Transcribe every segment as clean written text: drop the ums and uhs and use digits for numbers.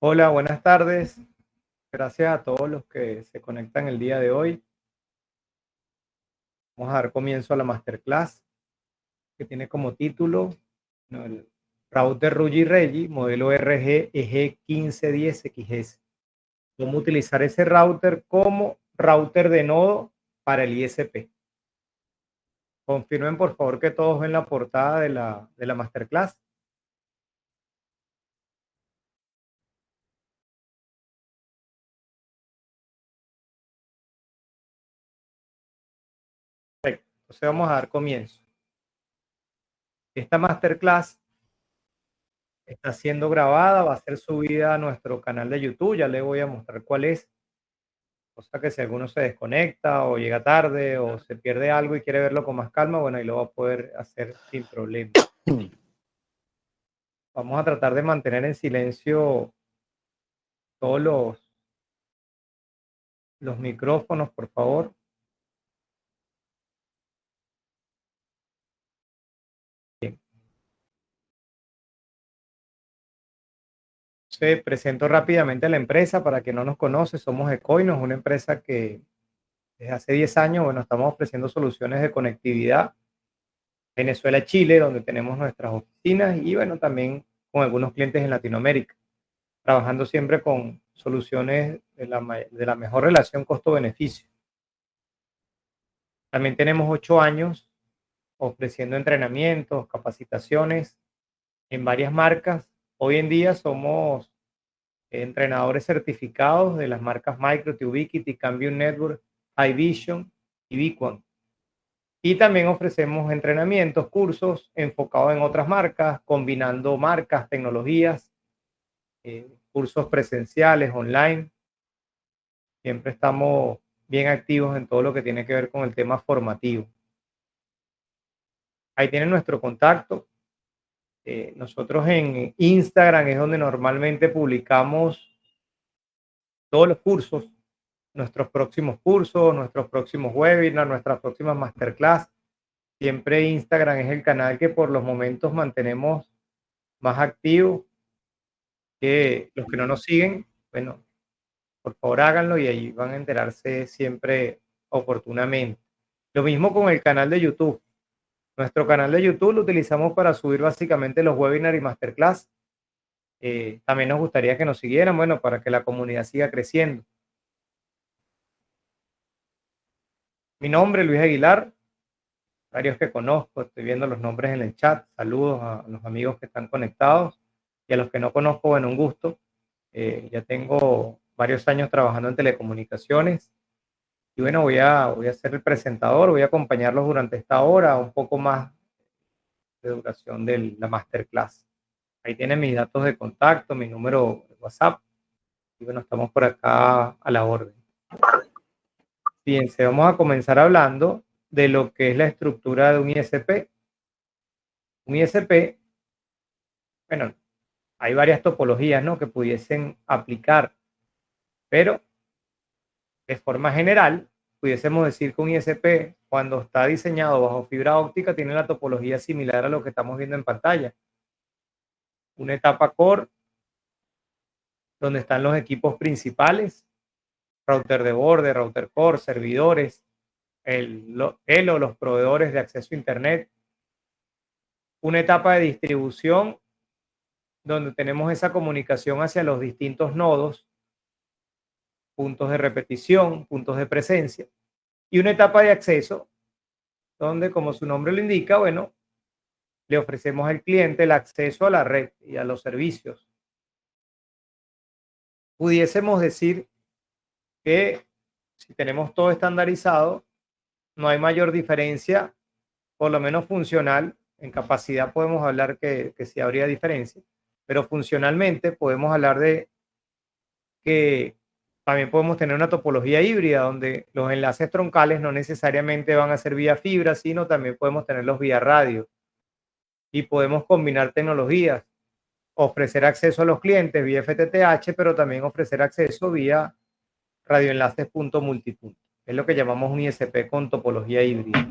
Hola, buenas tardes. Gracias a todos los que se conectan el día de hoy. Vamos a dar comienzo a la masterclass que tiene como título, el router Ruggi Reggi, modelo RG EG1510XS. Cómo utilizar ese router como router de nodo para el ISP. Confirmen por favor que todos ven la portada de la masterclass. Perfecto. Entonces vamos a dar comienzo. Esta masterclass está siendo grabada, va a ser subida a nuestro canal de YouTube. Ya le voy a mostrar cuál es. Cosa que si alguno se desconecta o llega tarde o se pierde algo y quiere verlo con más calma, bueno, ahí lo va a poder hacer sin problema. Vamos a tratar de mantener en silencio todos los micrófonos, por favor. Bien. Se presento rápidamente a la empresa para que no nos conoce. Somos Ecoinos, una empresa que desde hace 10 años, bueno, estamos ofreciendo soluciones de conectividad Venezuela, Chile, donde tenemos nuestras oficinas y bueno, también con algunos clientes en Latinoamérica, trabajando siempre con soluciones de la mejor relación costo-beneficio. También tenemos 8 años ofreciendo entrenamientos, capacitaciones en varias marcas. Hoy en día somos entrenadores certificados de las marcas Micro, Ubiquiti, Cambium Network, iVision y Biquan. Y también ofrecemos entrenamientos, cursos enfocados en otras marcas, combinando marcas, tecnologías, cursos presenciales, online. Siempre estamos bien activos en todo lo que tiene que ver con el tema formativo. Ahí tienen nuestro contacto. Nosotros en Instagram es donde normalmente publicamos todos los cursos, nuestros próximos webinars, nuestras próximas masterclass. Siempre Instagram es el canal que por los momentos mantenemos más activo. Que los que no nos siguen, bueno, por favor háganlo y ahí van a enterarse siempre oportunamente. Lo mismo con el canal de YouTube. Nuestro canal de YouTube lo utilizamos para subir básicamente los webinars y masterclass. También nos gustaría que nos siguieran, bueno, para que la comunidad siga creciendo. Mi nombre es Luis Aguilar, varios que conozco, estoy viendo los nombres en el chat. Saludos a los amigos que están conectados y a los que no conozco, bueno, un gusto. Ya tengo varios años trabajando en telecomunicaciones y bueno, voy a ser el presentador, voy a acompañarlos durante esta hora, un poco más de duración de la masterclass. Ahí tienen mis datos de contacto, mi número de WhatsApp y bueno, estamos por acá a la orden. Fíjense, vamos a comenzar hablando de lo que es la estructura de un ISP. Un ISP, bueno, hay varias topologías, ¿no?, que pudiesen aplicar, pero de forma general, pudiésemos decir que un ISP, cuando está diseñado bajo fibra óptica, tiene la topología similar a lo que estamos viendo en pantalla. Una etapa core, donde están los equipos principales, router de borde, router core, servidores, o los proveedores de acceso a Internet. Una etapa de distribución, donde tenemos esa comunicación hacia los distintos nodos, puntos de repetición, puntos de presencia. Y una etapa de acceso, donde, como su nombre lo indica, bueno, le ofrecemos al cliente el acceso a la red y a los servicios. Pudiésemos decir que si tenemos todo estandarizado, no hay mayor diferencia, por lo menos funcional. En capacidad podemos hablar que sí habría diferencia, pero funcionalmente podemos hablar de que también podemos tener una topología híbrida donde los enlaces troncales no necesariamente van a ser vía fibra, sino también podemos tenerlos vía radio y podemos combinar tecnologías, ofrecer acceso a los clientes vía FTTH, pero también ofrecer acceso vía radioenlaces punto multipunto. Es lo que llamamos un ISP con topología híbrida.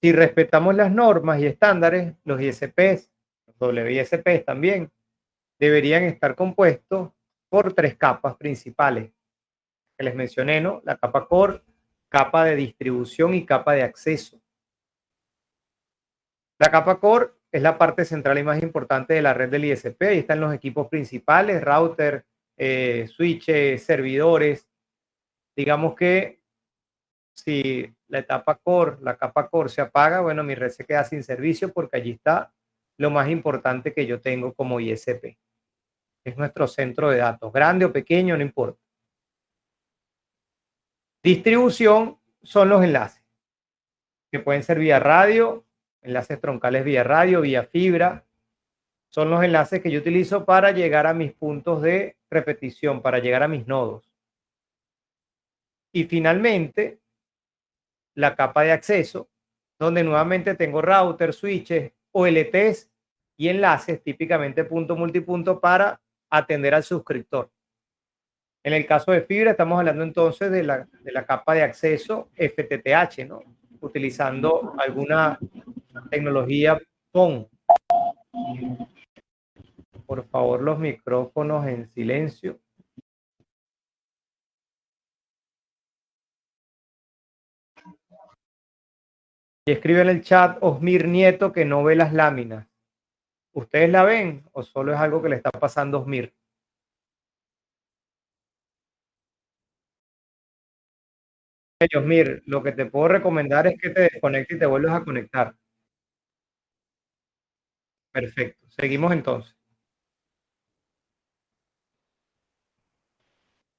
Si respetamos las normas y estándares, los ISPs, los WISPs también, deberían estar compuestos por 3 capas principales que les mencioné, ¿no? La capa core, capa de distribución y capa de acceso. La capa core es la parte central y más importante de la red del ISP. Ahí están los equipos principales, router, switches, servidores. Digamos que si la capa core se apaga, bueno, mi red se queda sin servicio porque allí está lo más importante que yo tengo como ISP. Es nuestro centro de datos, grande o pequeño, no importa. Distribución son los enlaces, que pueden ser vía radio, enlaces troncales vía radio, vía fibra. Son los enlaces que yo utilizo para llegar a mis puntos de repetición, para llegar a mis nodos. Y finalmente, la capa de acceso, donde nuevamente tengo router, switches, OLTs y enlaces, típicamente punto multipunto, para atender al suscriptor. En el caso de fibra, estamos hablando entonces de la capa de acceso FTTH, ¿no? Utilizando alguna tecnología PON. Por favor, los micrófonos en silencio. Y escribe en el chat Osmir Nieto que no ve las láminas. ¿Ustedes la ven o solo es algo que le está pasando a Osmir? Osmir, lo que te puedo recomendar es que te desconectes y te vuelvas a conectar. Perfecto. Seguimos entonces.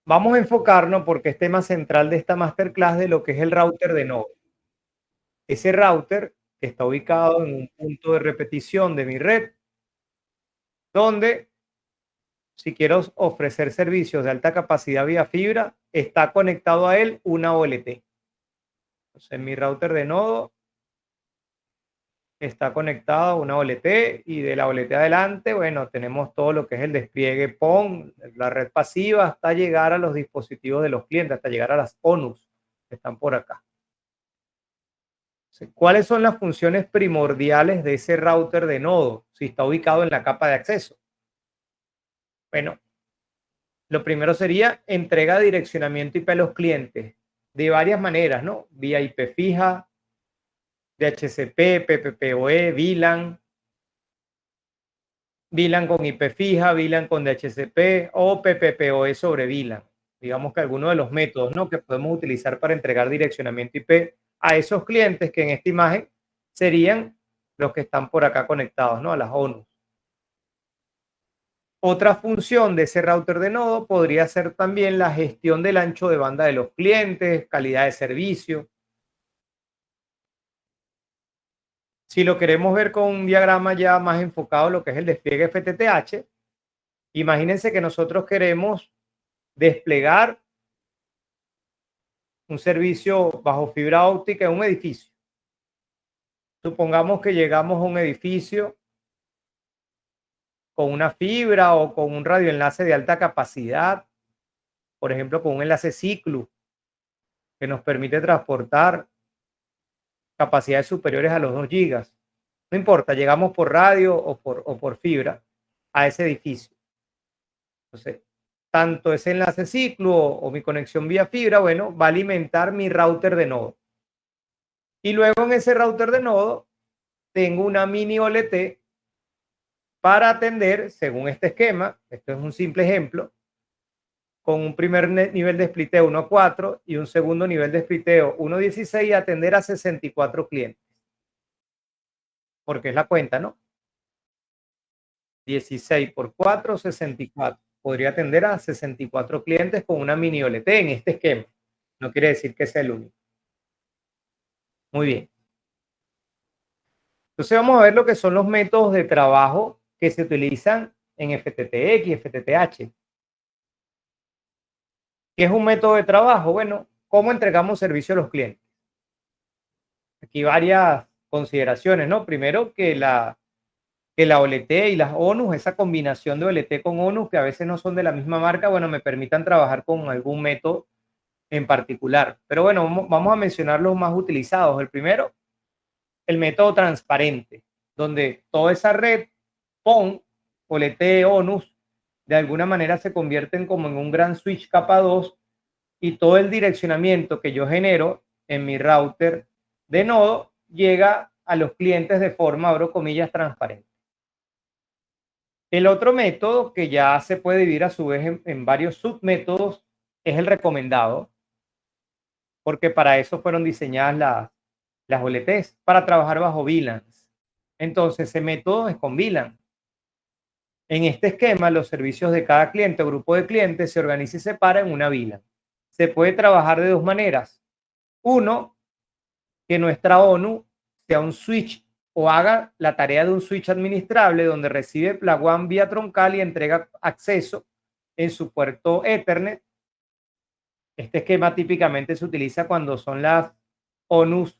Vamos a enfocarnos porque es tema central de esta masterclass de lo que es el router de nodo. Ese router que está ubicado en un punto de repetición de mi red, donde si quiero ofrecer servicios de alta capacidad vía fibra, está conectado a él una OLT. Entonces, en mi router de nodo está conectado a una OLT y de la OLT adelante, bueno, tenemos todo lo que es el despliegue PON, la red pasiva, hasta llegar a los dispositivos de los clientes, hasta llegar a las ONUs que están por acá. ¿Cuáles son las funciones primordiales de ese router de nodo si está ubicado en la capa de acceso? Bueno, lo primero sería entrega de direccionamiento IP a los clientes de varias maneras, ¿no? Vía IP fija, DHCP, PPPoE, VLAN, VLAN con IP fija, VLAN con DHCP o PPPoE sobre VLAN. Digamos que algunos de los métodos, ¿no?, que podemos utilizar para entregar direccionamiento IP a esos clientes que en esta imagen serían los que están por acá conectados, ¿no?, a las ONU. Otra función de ese router de nodo podría ser también la gestión del ancho de banda de los clientes, calidad de servicio. Si lo queremos ver con un diagrama ya más enfocado en lo que es el despliegue FTTH, imagínense que nosotros queremos desplegar un servicio bajo fibra óptica en un edificio. Supongamos que llegamos a un edificio con una fibra o con un radioenlace de alta capacidad, por ejemplo, con un enlace ciclo que nos permite transportar capacidades superiores a los 2 gigas. No importa, llegamos por radio o por fibra a ese edificio. Entonces, tanto ese enlace ciclo o mi conexión vía fibra, bueno, va a alimentar mi router de nodo. Y luego en ese router de nodo tengo una mini OLT para atender, según este esquema, esto es un simple ejemplo, con un primer nivel de spliteo 1 a 4 y un segundo nivel de spliteo 1 a 16 y atender a 64 clientes. Porque es la cuenta, ¿no? 16 por 4, 64. Podría atender a 64 clientes con una mini OLT en este esquema. No quiere decir que sea el único. Muy bien. Entonces vamos a ver lo que son los métodos de trabajo que se utilizan en FTTX y FTTH. ¿Qué es un método de trabajo? Bueno, ¿cómo entregamos servicio a los clientes? Aquí varias consideraciones, ¿no? Primero, que la OLT y las ONUs, esa combinación de OLT con ONUs, que a veces no son de la misma marca, bueno, me permitan trabajar con algún método en particular. Pero bueno, vamos a mencionar los más utilizados. El primero, el método transparente, donde toda esa red PON o LTE ONUS de alguna manera se convierten como en un gran switch capa 2 y todo el direccionamiento que yo genero en mi router de nodo llega a los clientes de forma, abro comillas, transparente. El otro método que ya se puede dividir a su vez en varios submétodos es el recomendado, porque para eso fueron diseñadas las OLTs, para trabajar bajo VLANs. Entonces, ese método es con VLAN. En este esquema, los servicios de cada cliente o grupo de clientes se organiza y separa en una VLAN. Se puede trabajar de dos maneras. Uno, que nuestra ONU sea un switch o haga la tarea de un switch administrable donde recibe la WAN vía troncal y entrega acceso en su puerto Ethernet. Este esquema típicamente se utiliza cuando son las ONUs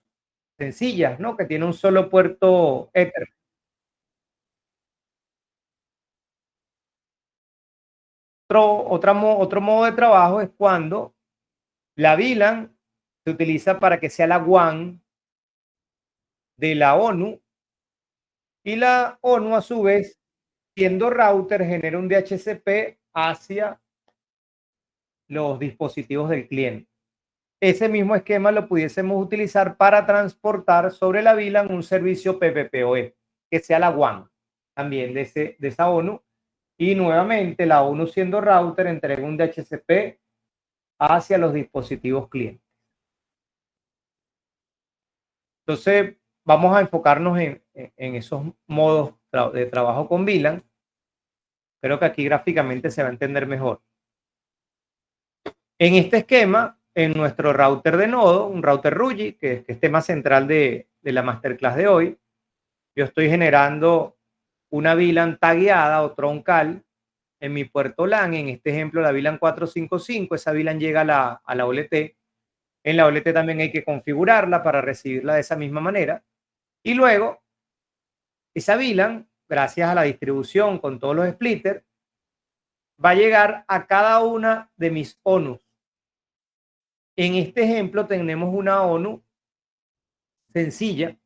sencillas, ¿no? Que tiene un solo puerto Ethernet. Otro modo de trabajo es cuando la VLAN se utiliza para que sea la WAN de la ONU y la ONU a su vez, siendo router, genera un DHCP hacia los dispositivos del cliente. Ese mismo esquema lo pudiésemos utilizar para transportar sobre la VLAN un servicio PPPoE, que sea la WAN también de esa ONU. Y nuevamente la ONU siendo router entrega un DHCP hacia los dispositivos clientes. Entonces vamos a enfocarnos en esos modos de trabajo con VLAN. Creo que aquí gráficamente se va a entender mejor. En este esquema, en nuestro router de nodo, un router RUGI, que es tema central de la masterclass de hoy, yo estoy generando una VLAN tagueada o troncal en mi puerto LAN, en este ejemplo la VLAN 455, esa VLAN llega a la OLT. En la OLT también hay que configurarla para recibirla de esa misma manera. Y luego, esa VLAN, gracias a la distribución con todos los splitters, va a llegar a cada una de mis ONUs. En este ejemplo tenemos una ONU sencilla.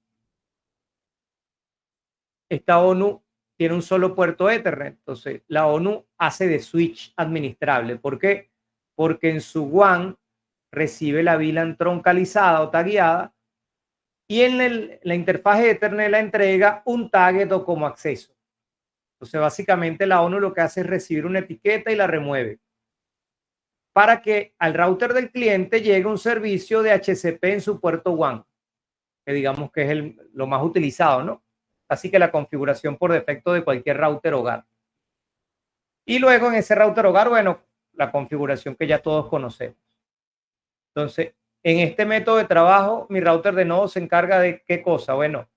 Esta ONU tiene un solo puerto Ethernet. Entonces, la ONU hace de switch administrable. ¿Por qué? Porque en su WAN recibe la VLAN troncalizada o tagueada y en la interfaz Ethernet la entrega un target o como acceso. Entonces, básicamente la ONU lo que hace es recibir una etiqueta y la remueve para que al router del cliente llegue un servicio de HCP en su puerto WAN, que digamos que es lo más utilizado, ¿no? Así que la configuración por defecto de cualquier router hogar. Y luego en ese router hogar, bueno, la configuración que ya todos conocemos. Entonces, en este método de trabajo, mi router de nodo se encarga de qué cosa. Bueno,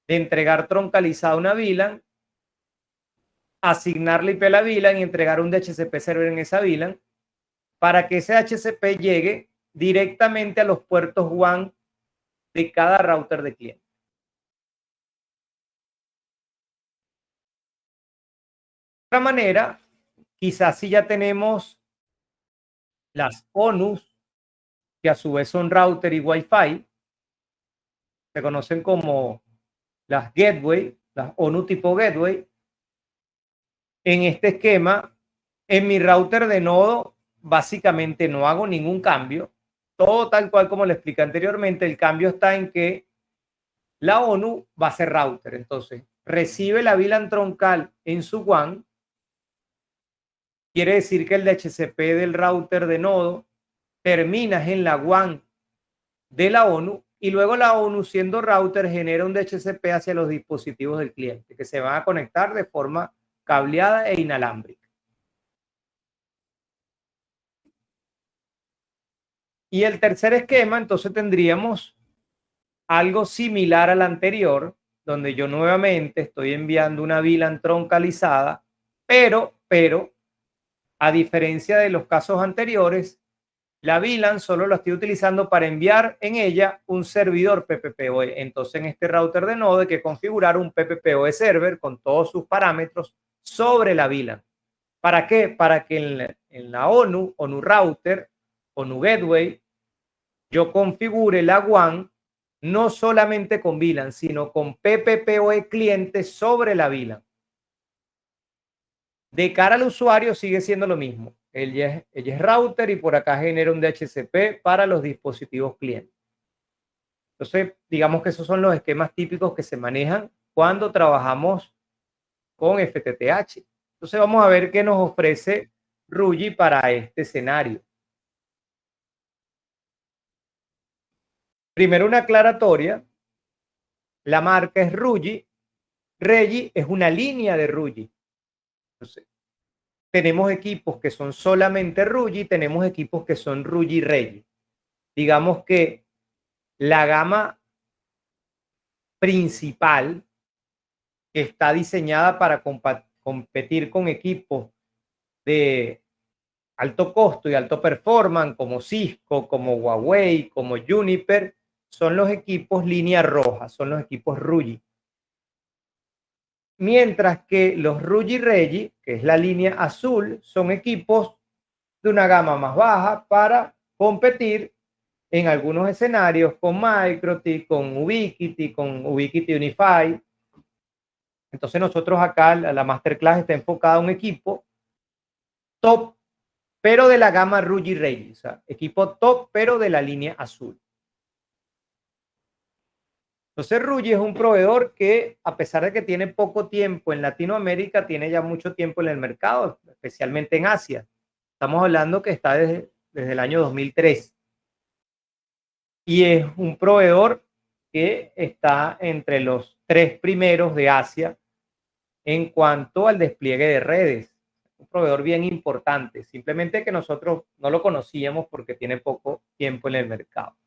de entregar troncalizada una VLAN, asignarle IP a la VLAN y entregar un DHCP server en esa VLAN para que ese DHCP llegue directamente a los puertos WAN de cada router de cliente. De otra manera, quizás si ya tenemos las ONUs, que a su vez son router y Wi-Fi, se conocen como las gateway, las ONU tipo gateway. En este esquema, en mi router de nodo, básicamente no hago ningún cambio. Todo tal cual como le expliqué anteriormente, el cambio está en que la ONU va a ser router. Entonces, recibe la VLAN troncal en su WAN. Quiere decir que el DHCP del router de nodo termina en la WAN de la ONU y luego la ONU siendo router genera un DHCP hacia los dispositivos del cliente que se van a conectar de forma cableada e inalámbrica. Y el tercer esquema, entonces tendríamos algo similar al anterior, donde yo nuevamente estoy enviando una VLAN troncalizada, pero, a diferencia de los casos anteriores, la VLAN solo la estoy utilizando para enviar en ella un servidor PPPoE. Entonces, en este router de nodo hay que configurar un PPPoE server con todos sus parámetros sobre la VLAN. ¿Para qué? Para que en la ONU router, ONU gateway, yo configure la WAN no solamente con VLAN, sino con PPPoE cliente sobre la VLAN. De cara al usuario sigue siendo lo mismo. Ella es router y por acá genera un DHCP para los dispositivos clientes. Entonces, digamos que esos son los esquemas típicos que se manejan cuando trabajamos con FTTH. Entonces, vamos a ver qué nos ofrece Rugy para este escenario. Primero, una aclaratoria. La marca es Rugy. Reggie es una línea de Rugy. Entonces, tenemos equipos que son solamente Rugy, tenemos equipos que son Rugy Reggie. Digamos que la gama principal que está diseñada para competir con equipos de alto costo y alto performance como Cisco, como Huawei, como Juniper, son los equipos línea roja, son los equipos Rugy. Mientras que los Rugy Reggie, que es la línea azul, son equipos de una gama más baja para competir en algunos escenarios con MikroTik, con Ubiquiti Unify. Entonces nosotros acá, la Masterclass está enfocada a un equipo top, pero de la gama Rugy Reggie, o sea, equipo top, pero de la línea azul. Entonces Rugy es un proveedor que, a pesar de que tiene poco tiempo en Latinoamérica, tiene ya mucho tiempo en el mercado, especialmente en Asia. Estamos hablando que está desde el año 2003. Y es un proveedor que está entre los 3 primeros de Asia en cuanto al despliegue de redes. Un proveedor bien importante, simplemente que nosotros no lo conocíamos porque tiene poco tiempo en el mercado.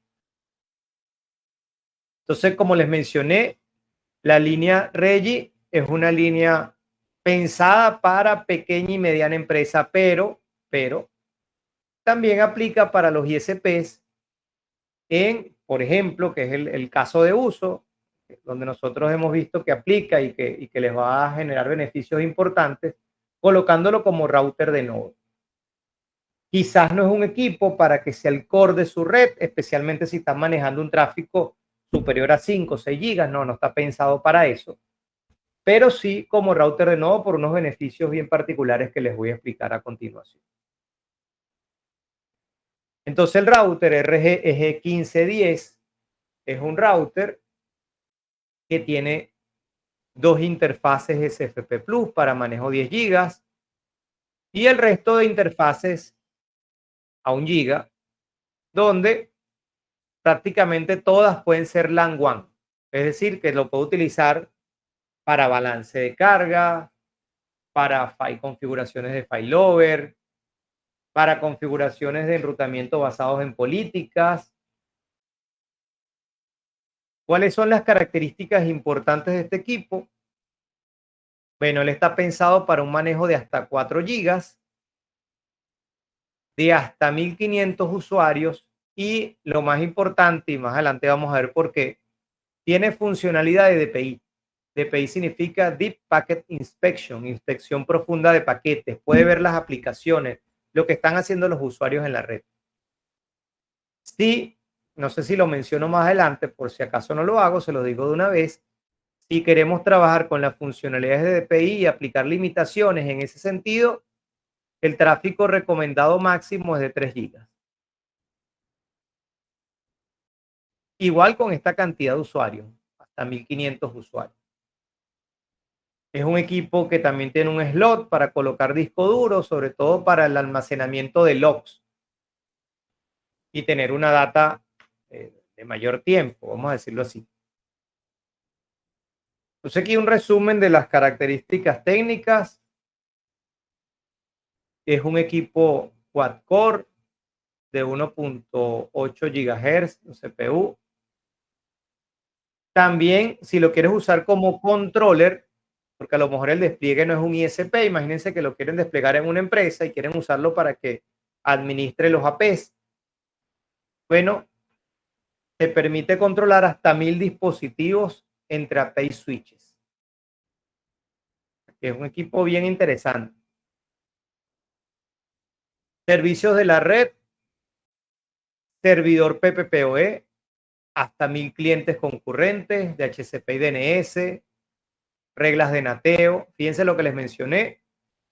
Entonces, como les mencioné, la línea Reggie es una línea pensada para pequeña y mediana empresa, pero también aplica para los ISPs por ejemplo, que es el caso de uso, donde nosotros hemos visto que aplica y que les va a generar beneficios importantes, colocándolo como router de nodo. Quizás no es un equipo para que sea el core de su red, especialmente si están manejando un tráfico superior a 5 o 6 gigas, no está pensado para eso, pero sí como router de nodo por unos beneficios bien particulares que les voy a explicar a continuación. Entonces el router RG1510 es un router que tiene 2 interfaces SFP Plus para manejo 10 gigas y el resto de interfaces a 1 giga, donde prácticamente todas pueden ser LAN WAN, es decir, que lo puedo utilizar para balance de carga, para configuraciones de failover, para configuraciones de enrutamiento basados en políticas. ¿Cuáles son las características importantes de este equipo? Bueno, él está pensado para un manejo de hasta 4 gigas, de hasta 1500 usuarios y lo más importante, y más adelante vamos a ver por qué, tiene funcionalidad de DPI. DPI significa Deep Packet Inspection, inspección profunda de paquetes. Puede ver las aplicaciones, lo que están haciendo los usuarios en la red. Sí, no sé si lo menciono más adelante, por si acaso no lo hago, se lo digo de una vez. Si queremos trabajar con las funcionalidades de DPI y aplicar limitaciones en ese sentido, el tráfico recomendado máximo es de 3 gigas. Igual con esta cantidad de usuarios, hasta 1500 usuarios. Es un equipo que también tiene un slot para colocar disco duro, sobre todo para el almacenamiento de logs y tener una data de mayor tiempo, vamos a decirlo así. Entonces aquí un resumen de las características técnicas. Es un equipo quad-core de 1.8 GHz CPU. También, si lo quieres usar como controller, porque a lo mejor el despliegue no es un ISP, imagínense que lo quieren desplegar en una empresa y quieren usarlo para que administre los APs. Bueno, te permite controlar hasta 1000 dispositivos entre AP y switches. Es un equipo bien interesante. Servicios de la red, servidor PPPoE, hasta 1000 clientes concurrentes, DHCP y DNS, reglas de nateo. Fíjense lo que les mencioné.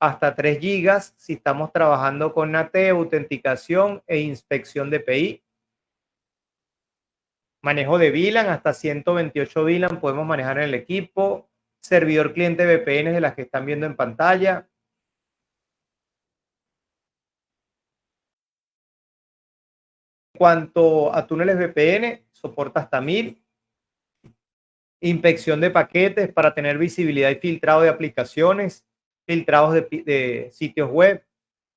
hasta 3 gigas si estamos trabajando con NAT, autenticación e inspección de PI. Manejo de VLAN, hasta 128 VLAN podemos manejar en el equipo. Servidor cliente VPN de las que están viendo en pantalla. En cuanto a túneles VPN, soporta hasta 1000. Inspección de paquetes para tener visibilidad y filtrado de aplicaciones, filtrados de sitios web.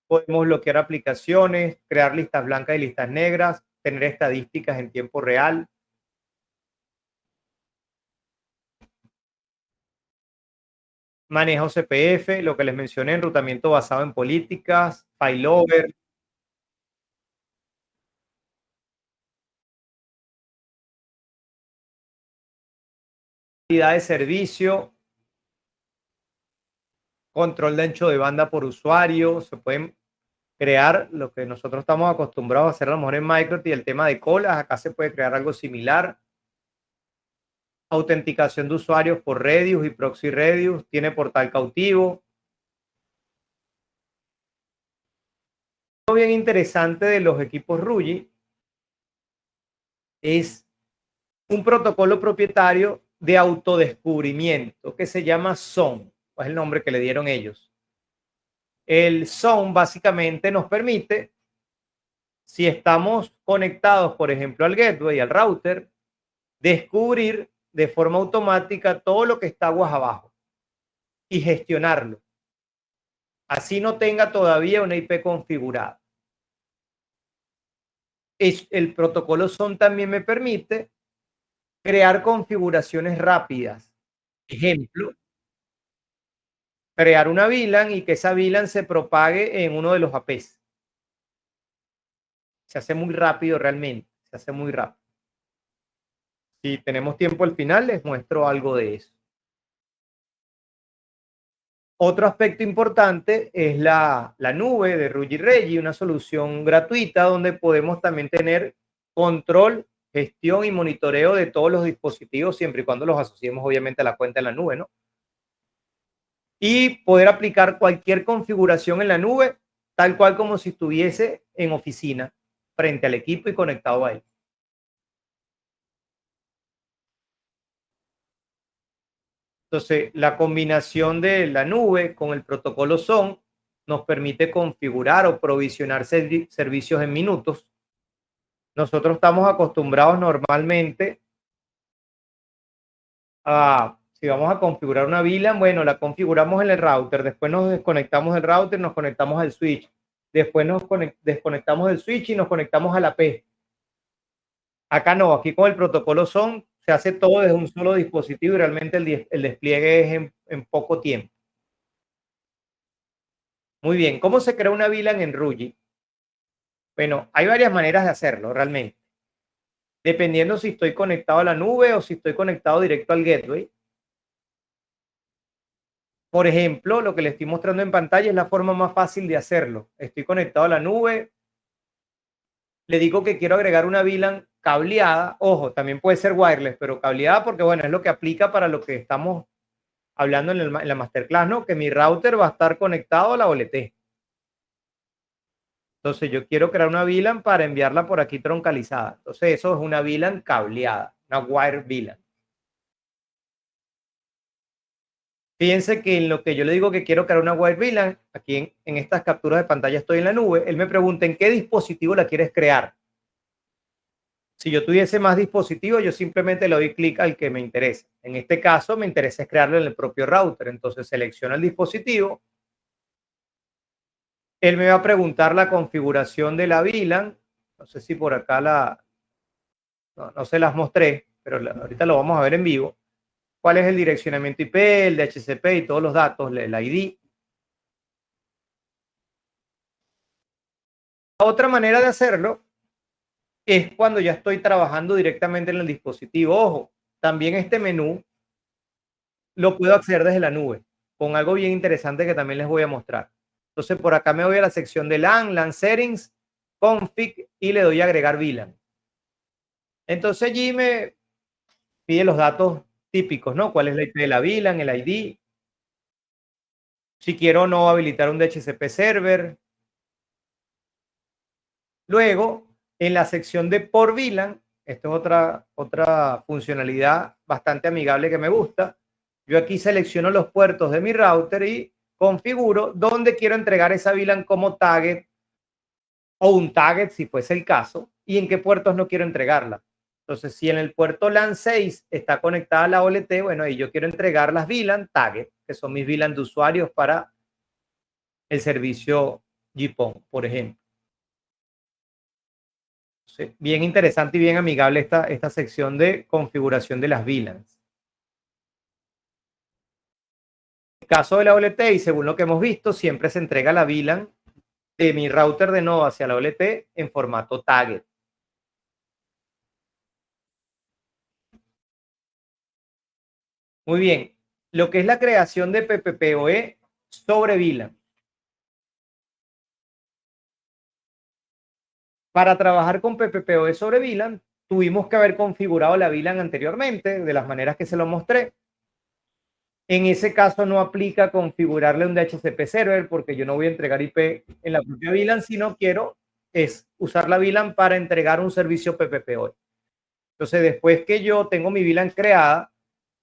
Podemos bloquear aplicaciones, crear listas blancas y listas negras, tener estadísticas en tiempo real. Manejo CPF, lo que les mencioné, enrutamiento basado en políticas, failover, calidad de servicio, control de ancho de banda por usuario. Se pueden crear lo que nosotros estamos acostumbrados a hacer a lo mejor en Microsoft y el tema de colas. Acá se puede crear algo similar. Autenticación de usuarios por Redius y Proxy Redius. Tiene portal cautivo. Algo bien interesante de los equipos Rugi es un protocolo propietario de autodescubrimiento que se llama SON, es el nombre que le dieron ellos. El SON básicamente nos permite, si estamos conectados, por ejemplo, al gateway, al router, descubrir de forma automática todo lo que está aguas abajo y gestionarlo. Así no tenga todavía una IP configurada. El protocolo SON también me permite crear configuraciones rápidas. Ejemplo, crear una VLAN y que esa VLAN se propague en uno de los APs. Se hace muy rápido realmente, se hace muy rápido. Si tenemos tiempo al final, les muestro algo de eso. Otro aspecto importante es la nube de Rugi Regi, una solución gratuita donde podemos también tener control, gestión y monitoreo de todos los dispositivos, siempre y cuando los asociemos obviamente a la cuenta en la nube, ¿no? Y poder aplicar cualquier configuración en la nube, tal cual como si estuviese en oficina, frente al equipo y conectado a él. Entonces, la combinación de la nube con el protocolo SON nos permite configurar o provisionar servicios en minutos. Nosotros estamos acostumbrados normalmente a, si vamos a configurar una VLAN, bueno, la configuramos en el router, después nos desconectamos del router, nos conectamos al switch, después nos desconectamos del switch y nos conectamos a la P. Acá no, aquí con el protocolo SON se hace todo desde un solo dispositivo y realmente el despliegue es en poco tiempo. Muy bien, ¿cómo se crea una VLAN en Rugi? Bueno, hay varias maneras de hacerlo realmente. Dependiendo si estoy conectado a la nube o si estoy conectado directo al gateway. Por ejemplo, lo que les estoy mostrando en pantalla es la forma más fácil de hacerlo. Estoy conectado a la nube, le digo que quiero agregar una VLAN cableada. Ojo, también puede ser wireless, pero cableada porque, bueno, es lo que aplica para lo que estamos hablando en la masterclass, ¿no? Que mi router va a estar conectado a la OLT. Entonces yo quiero crear una VLAN para enviarla por aquí troncalizada. Entonces eso es una VLAN cableada, una wire VLAN. Fíjense que en lo que yo le digo que quiero crear una wire VLAN, aquí en estas capturas de pantalla estoy en la nube, él me pregunta en qué dispositivo la quieres crear. Si yo tuviese más dispositivos, yo simplemente le doy clic al que me interesa. En este caso me interesa es crearlo en el propio router. Entonces selecciono el dispositivo. Él me va a preguntar la configuración de la VLAN. No sé si por acá no se las mostré, pero ahorita lo vamos a ver en vivo. ¿Cuál es el direccionamiento IP, el DHCP y todos los datos, el ID? Otra manera de hacerlo es cuando ya estoy trabajando directamente en el dispositivo. Ojo, también este menú lo puedo acceder desde la nube, con algo bien interesante que también les voy a mostrar. Entonces, por acá me voy a la sección de LAN Settings, Config y le doy a agregar VLAN. Entonces allí me pide los datos típicos, ¿no? ¿Cuál es la IP de la VLAN, el ID? Si quiero o no habilitar un DHCP server. Luego, en la sección de por VLAN, esto es otra funcionalidad bastante amigable que me gusta. Yo aquí selecciono los puertos de mi router y configuro dónde quiero entregar esa VLAN como target o un target si fuese el caso y en qué puertos no quiero entregarla. Entonces, si en el puerto LAN 6 está conectada la OLT, bueno, ahí yo quiero entregar las VLAN target, que son mis VLAN de usuarios para el servicio GPON, por ejemplo. Sí, bien interesante y bien amigable esta sección de configuración de las VLANs. En el caso de la OLT, y según lo que hemos visto, siempre se entrega la VLAN de mi router de nodo hacia la OLT en formato target. Muy bien, lo que es la creación de PPPoE sobre VLAN. Para trabajar con PPPoE sobre VLAN, tuvimos que haber configurado la VLAN anteriormente, de las maneras que se lo mostré. En ese caso no aplica configurarle un DHCP server porque yo no voy a entregar IP en la propia VLAN, sino quiero es usar la VLAN para entregar un servicio PPPoE. Entonces, después que yo tengo mi VLAN creada,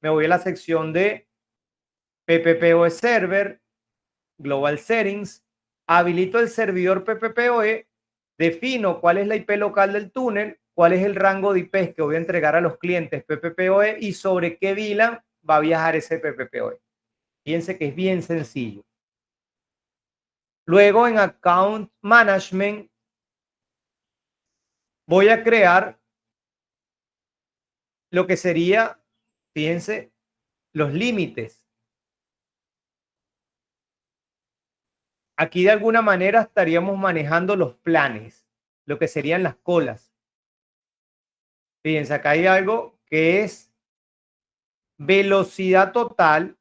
me voy a la sección de PPPoE Server, Global Settings, habilito el servidor PPPoE, defino cuál es la IP local del túnel, cuál es el rango de IPs que voy a entregar a los clientes PPPoE y sobre qué VLAN va a viajar ese PPPoE. Fíjense que es bien sencillo. Luego en Account Management voy a crear lo que sería, fíjense, los límites. Aquí de alguna manera estaríamos manejando los planes, lo que serían las colas. Fíjense, acá hay algo que es velocidad total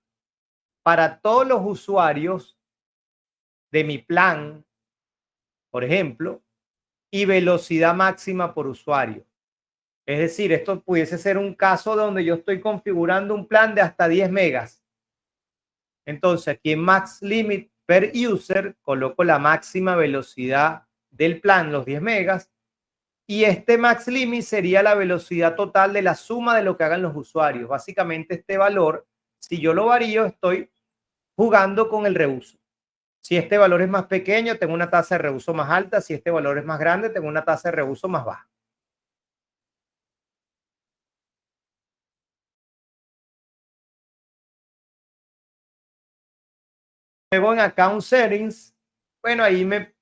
para todos los usuarios de mi plan, por ejemplo, y velocidad máxima por usuario. Es decir, esto pudiese ser un caso donde yo estoy configurando un plan de hasta 10 megas. Entonces, aquí en Max Limit per User coloco la máxima velocidad del plan, los 10 megas, y este Max Limit sería la velocidad total de la suma de lo que hagan los usuarios. Básicamente este valor, si yo lo varío, estoy jugando con el reuso. Si este valor es más pequeño, tengo una tasa de reuso más alta. Si este valor es más grande, tengo una tasa de reuso más baja. Luego en Account Settings, bueno, ahí me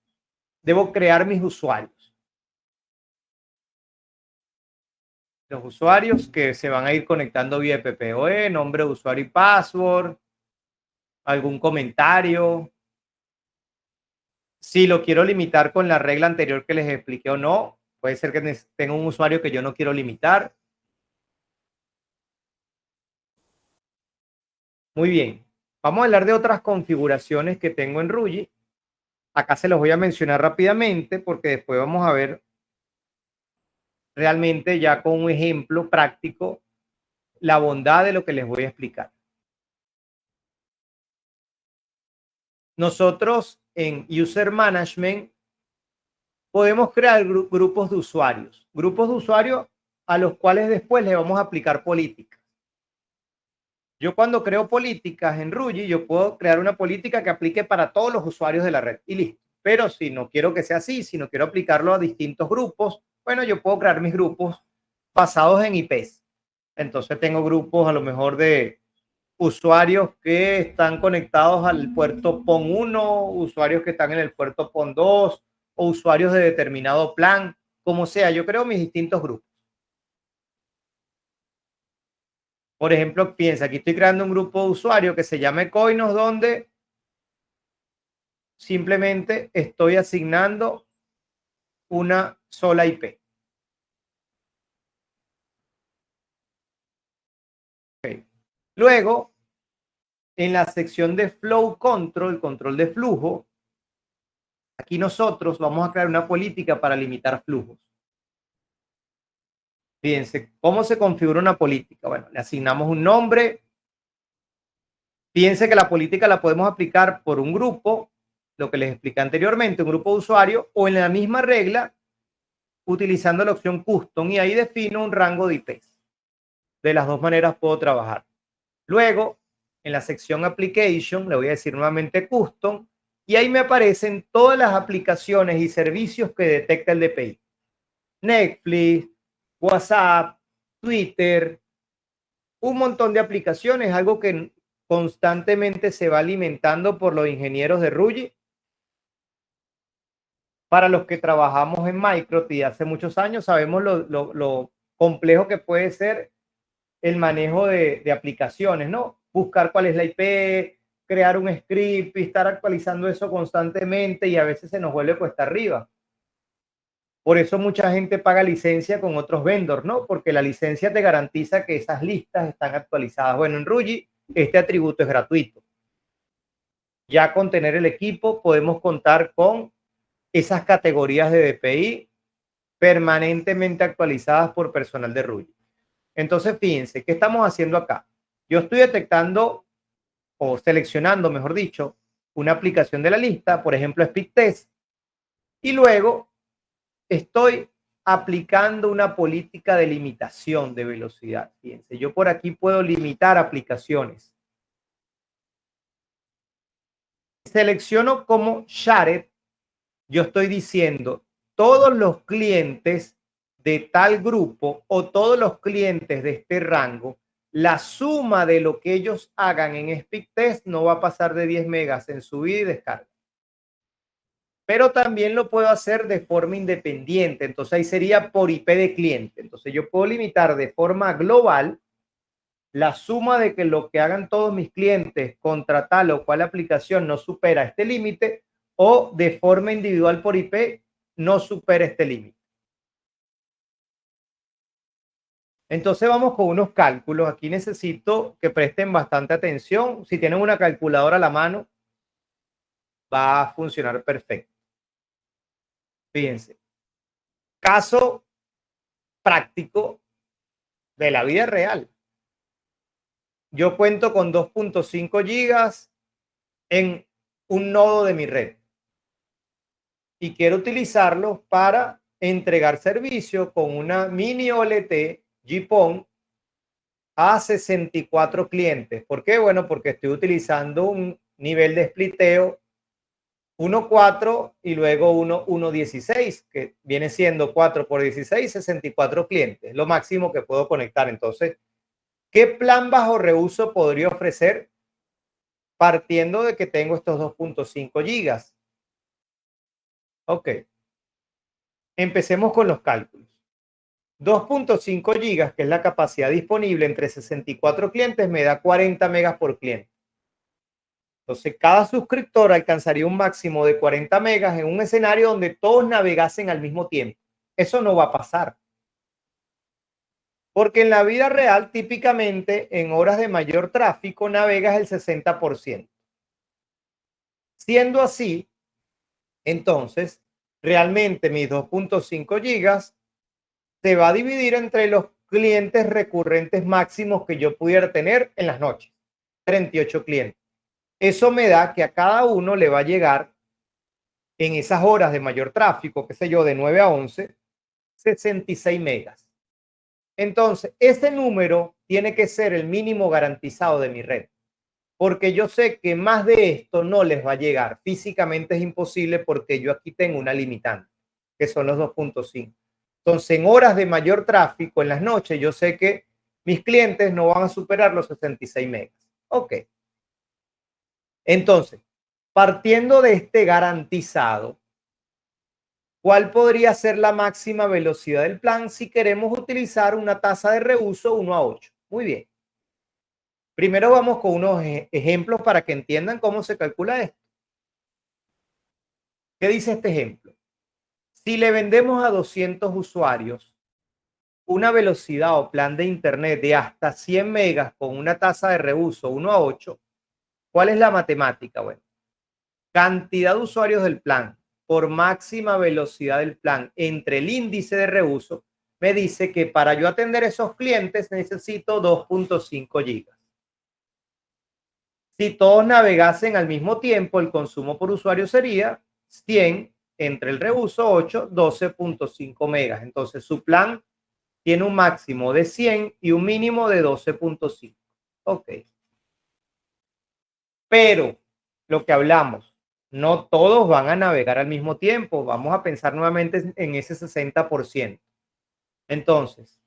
debo crear mis usuarios. Los usuarios que se van a ir conectando vía PPOE, nombre de usuario y password, algún comentario. Si lo quiero limitar con la regla anterior que les expliqué o no, puede ser que tenga un usuario que yo no quiero limitar. Muy bien. Vamos a hablar de otras configuraciones que tengo en Ruji. Acá se los voy a mencionar rápidamente porque después vamos a ver realmente ya con un ejemplo práctico la bondad de lo que les voy a explicar. Nosotros en User Management podemos crear grupos de usuarios a los cuales después le vamos a aplicar políticas. Yo cuando creo políticas en Ruji, yo puedo crear una política que aplique para todos los usuarios de la red y listo. Pero si no quiero que sea así, si no quiero aplicarlo a distintos grupos, bueno, yo puedo crear mis grupos basados en IPs. Entonces tengo grupos a lo mejor de usuarios que están conectados al puerto PON 1, usuarios que están en el puerto PON 2 o usuarios de determinado plan, como sea, yo creo mis distintos grupos. Por ejemplo, piensa, aquí estoy creando un grupo de usuarios que se llame Coinos, donde simplemente estoy asignando una sola IP. Okay. Luego, en la sección de Flow Control, control de flujo, aquí nosotros vamos a crear una política para limitar flujos. Fíjense, ¿cómo se configura una política? Bueno, le asignamos un nombre, Piense que la política la podemos aplicar por un grupo, lo que les expliqué anteriormente, un grupo de usuarios, o en la misma regla, utilizando la opción custom, y ahí defino un rango de IPs. De las dos maneras puedo trabajar. Luego, en la sección application, le voy a decir nuevamente custom, y ahí me aparecen todas las aplicaciones y servicios que detecta el DPI. Netflix, WhatsApp, Twitter, un montón de aplicaciones, algo que constantemente se va alimentando por los ingenieros de Rugy. Para los que trabajamos en Microsoft y hace muchos años, sabemos lo complejo que puede ser el manejo de aplicaciones, ¿no? Buscar cuál es la IP, crear un script y estar actualizando eso constantemente, y a veces se nos vuelve cuesta arriba. Por eso mucha gente paga licencia con otros vendors, ¿no? Porque la licencia te garantiza que esas listas están actualizadas. Bueno, en Rugy este atributo es gratuito. Ya con tener el equipo podemos contar con esas categorías de DPI permanentemente actualizadas por personal de Rugy. Entonces, fíjense, ¿qué estamos haciendo acá? Yo estoy detectando o seleccionando, mejor dicho, una aplicación de la lista, por ejemplo, SpeedTest, y luego estoy aplicando una política de limitación de velocidad. Fíjense, yo por aquí puedo limitar aplicaciones. Selecciono como shared, yo estoy diciendo todos los clientes de tal grupo o todos los clientes de este rango, la suma de lo que ellos hagan en SpeedTest no va a pasar de 10 megas en subida y descarga. Pero también lo puedo hacer de forma independiente. Entonces ahí sería por IP de cliente. Entonces yo puedo limitar de forma global la suma de que lo que hagan todos mis clientes contra tal o cual aplicación no supera este límite, o de forma individual por IP no supera este límite. Entonces vamos con unos cálculos. Aquí necesito que presten bastante atención. Si tienen una calculadora a la mano, va a funcionar perfecto. Fíjense. Caso práctico de la vida real. Yo cuento con 2.5 gigas en un nodo de mi red y quiero utilizarlo para entregar servicio con una mini OLT GPON a 64 clientes. ¿Por qué? Bueno, porque estoy utilizando un nivel de spliteo 1.4 y luego 1.16, que viene siendo 4 por 16, 64 clientes, lo máximo que puedo conectar. Entonces, ¿qué plan bajo reuso podría ofrecer partiendo de que tengo estos 2.5 gigas? Ok, empecemos con los cálculos. 2.5 gigas, que es la capacidad disponible entre 64 clientes, me da 40 megas por cliente. Entonces, cada suscriptor alcanzaría un máximo de 40 megas en un escenario donde todos navegasen al mismo tiempo. Eso no va a pasar. Porque en la vida real, típicamente, en horas de mayor tráfico, navegas el 60%. Siendo así, entonces, realmente mis 2.5 gigas se va a dividir entre los clientes recurrentes máximos que yo pudiera tener en las noches. 38 clientes. Eso me da que a cada uno le va a llegar en esas horas de mayor tráfico, qué sé yo, de 9 a 11, 66 megas. Entonces, ese número tiene que ser el mínimo garantizado de mi red, porque yo sé que más de esto no les va a llegar. Físicamente es imposible porque yo aquí tengo una limitante, que son los 2.5. Entonces, en horas de mayor tráfico, en las noches, yo sé que mis clientes no van a superar los 66 megas. Ok. Entonces, partiendo de este garantizado, ¿cuál podría ser la máxima velocidad del plan si queremos utilizar una tasa de reuso 1:8? Muy bien. Primero vamos con unos ejemplos para que entiendan cómo se calcula esto. ¿Qué dice este ejemplo? Si le vendemos a 200 usuarios una velocidad o plan de internet de hasta 100 megas con una tasa de reuso 1:8, ¿cuál es la matemática? Bueno, cantidad de usuarios del plan por máxima velocidad del plan entre el índice de reuso me dice que para yo atender esos clientes necesito 2.5 gigas. Si todos navegasen al mismo tiempo, el consumo por usuario sería 100 entre el reuso 8, 12.5 megas. Entonces su plan tiene un máximo de 100 y un mínimo de 12.5. Ok. Pero lo que hablamos, no todos van a navegar al mismo tiempo. Vamos a pensar nuevamente en ese 60%. Entonces,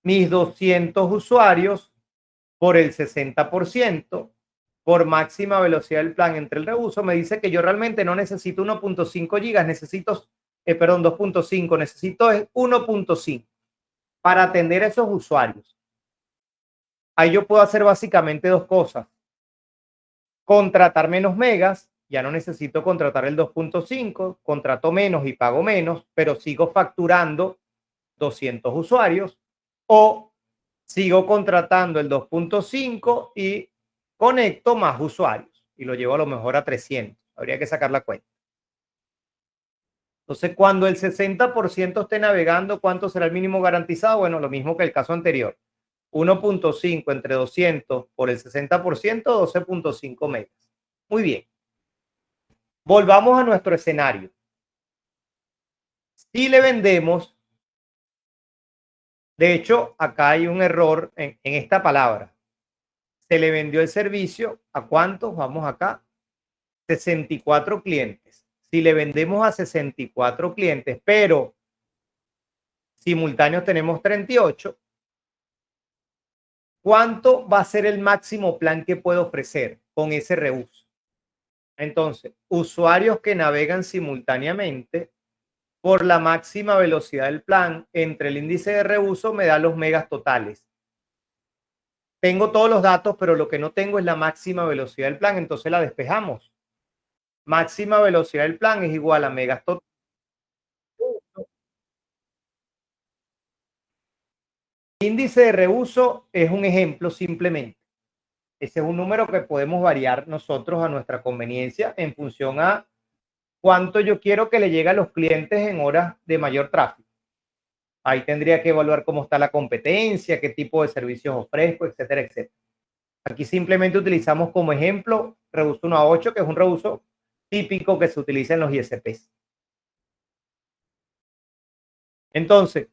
mis 200 usuarios por el 60%, por máxima velocidad del plan entre el reuso, me dice que yo realmente no necesito 1.5 gigas, necesito, perdón, 2.5, necesito 1.5 para atender a esos usuarios. Ahí yo puedo hacer básicamente dos cosas. Contratar menos megas, ya no necesito contratar el 2.5, contrato menos y pago menos, pero sigo facturando 200 usuarios, o sigo contratando el 2.5 y conecto más usuarios y lo llevo a lo mejor a 300. Habría que sacar la cuenta. Entonces, cuando el 60% esté navegando, ¿cuánto será el mínimo garantizado? Bueno, lo mismo que el caso anterior. 1.5 entre 200 por el 60%, 12.5 megas. Muy bien. Volvamos a nuestro escenario. Si le vendemos, de hecho, acá hay un error en esta palabra. Se le vendió el servicio a cuántos, vamos acá, 64 clientes. Si le vendemos a 64 clientes, pero simultáneos tenemos 38, ¿cuánto va a ser el máximo plan que puedo ofrecer con ese reuso? Entonces, usuarios que navegan simultáneamente por la máxima velocidad del plan entre el índice de reuso me da los megas totales. Tengo todos los datos, pero lo que no tengo es la máxima velocidad del plan, entonces la despejamos. Máxima velocidad del plan es igual a megas totales. Índice de reuso es un ejemplo simplemente. Ese es un número que podemos variar nosotros a nuestra conveniencia en función a cuánto yo quiero que le llegue a los clientes en horas de mayor tráfico. Ahí tendría que evaluar cómo está la competencia, qué tipo de servicios ofrezco, etcétera, etcétera. Aquí simplemente utilizamos como ejemplo reuso 1 a 8, que es un reuso típico que se utiliza en los ISPs. Entonces,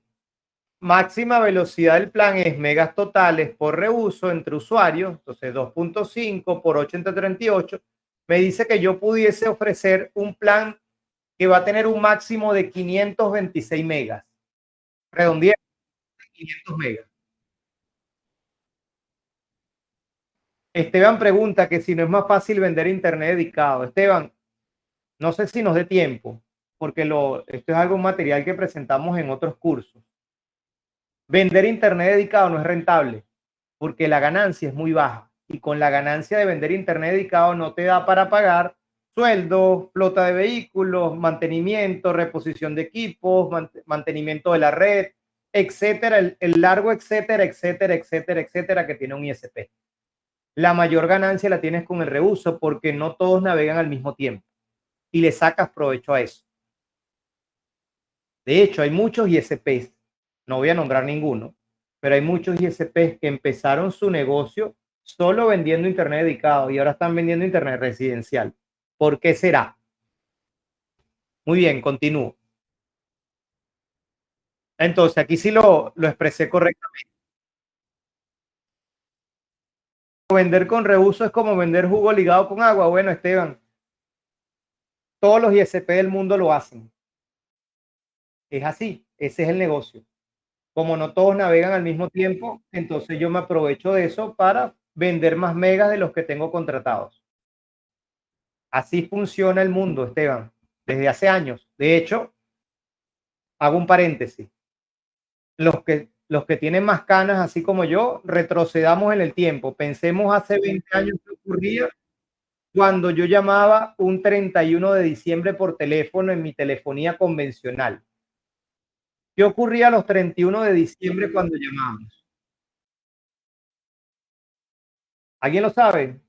máxima velocidad del plan es megas totales por reuso entre usuarios, entonces 2.5 por 8 entre 38, me dice que yo pudiese ofrecer un plan que va a tener un máximo de 526 megas. Redondeando, 500 megas. Esteban pregunta que si no es más fácil vender internet dedicado. Esteban, no sé si nos dé tiempo, porque esto es algo material que presentamos en otros cursos. Vender internet dedicado no es rentable porque la ganancia es muy baja y con la ganancia de vender internet dedicado no te da para pagar sueldos, flota de vehículos, mantenimiento, reposición de equipos, mantenimiento de la red, etcétera, el largo etcétera, etcétera, etcétera, etcétera que tiene un ISP. La mayor ganancia la tienes con el reuso porque no todos navegan al mismo tiempo y le sacas provecho a eso. De hecho, hay muchos ISPs, no voy a nombrar ninguno, pero hay muchos ISPs que empezaron su negocio solo vendiendo internet dedicado y ahora están vendiendo internet residencial. ¿Por qué será? Muy bien, continúo. Entonces, aquí sí lo expresé correctamente. Vender con reuso es como vender jugo ligado con agua. Bueno, Esteban, todos los ISP del mundo lo hacen. Es así, ese es el negocio. Como no todos navegan al mismo tiempo, entonces yo me aprovecho de eso para vender más megas de los que tengo contratados. Así funciona el mundo, Esteban, desde hace años. De hecho, hago un paréntesis. Los que tienen más canas, así como yo, retrocedamos en el tiempo. Pensemos hace 20 años qué ocurría cuando yo llamaba un 31 de diciembre por teléfono en mi telefonía convencional. ¿Qué ocurría los 31 de diciembre cuando llamábamos? ¿Alguien lo sabe?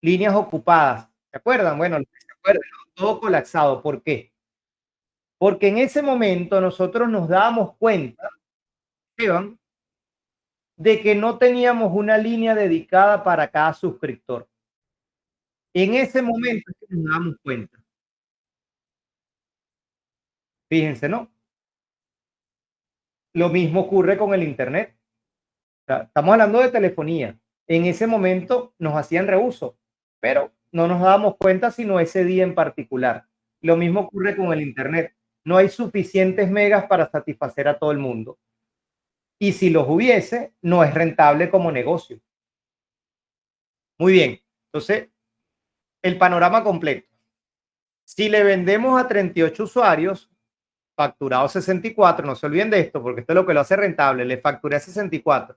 Líneas ocupadas. ¿Se acuerdan? Bueno, se acuerdan, ¿no? Todo colapsado. ¿Por qué? Porque en ese momento nosotros nos dábamos cuenta, Esteban, de que no teníamos una línea dedicada para cada suscriptor. En ese momento es que nos damos cuenta. Fíjense, ¿no? Lo mismo ocurre con el Internet. O sea, estamos hablando de telefonía. En ese momento nos hacían reuso, pero no nos dábamos cuenta sino ese día en particular. Lo mismo ocurre con el Internet. No hay suficientes megas para satisfacer a todo el mundo. Y si los hubiese, no es rentable como negocio. Muy bien. Entonces, el panorama completo. Si le vendemos a 38 usuarios, facturado 64, no se olviden de esto, porque esto es lo que lo hace rentable, le facturé a 64.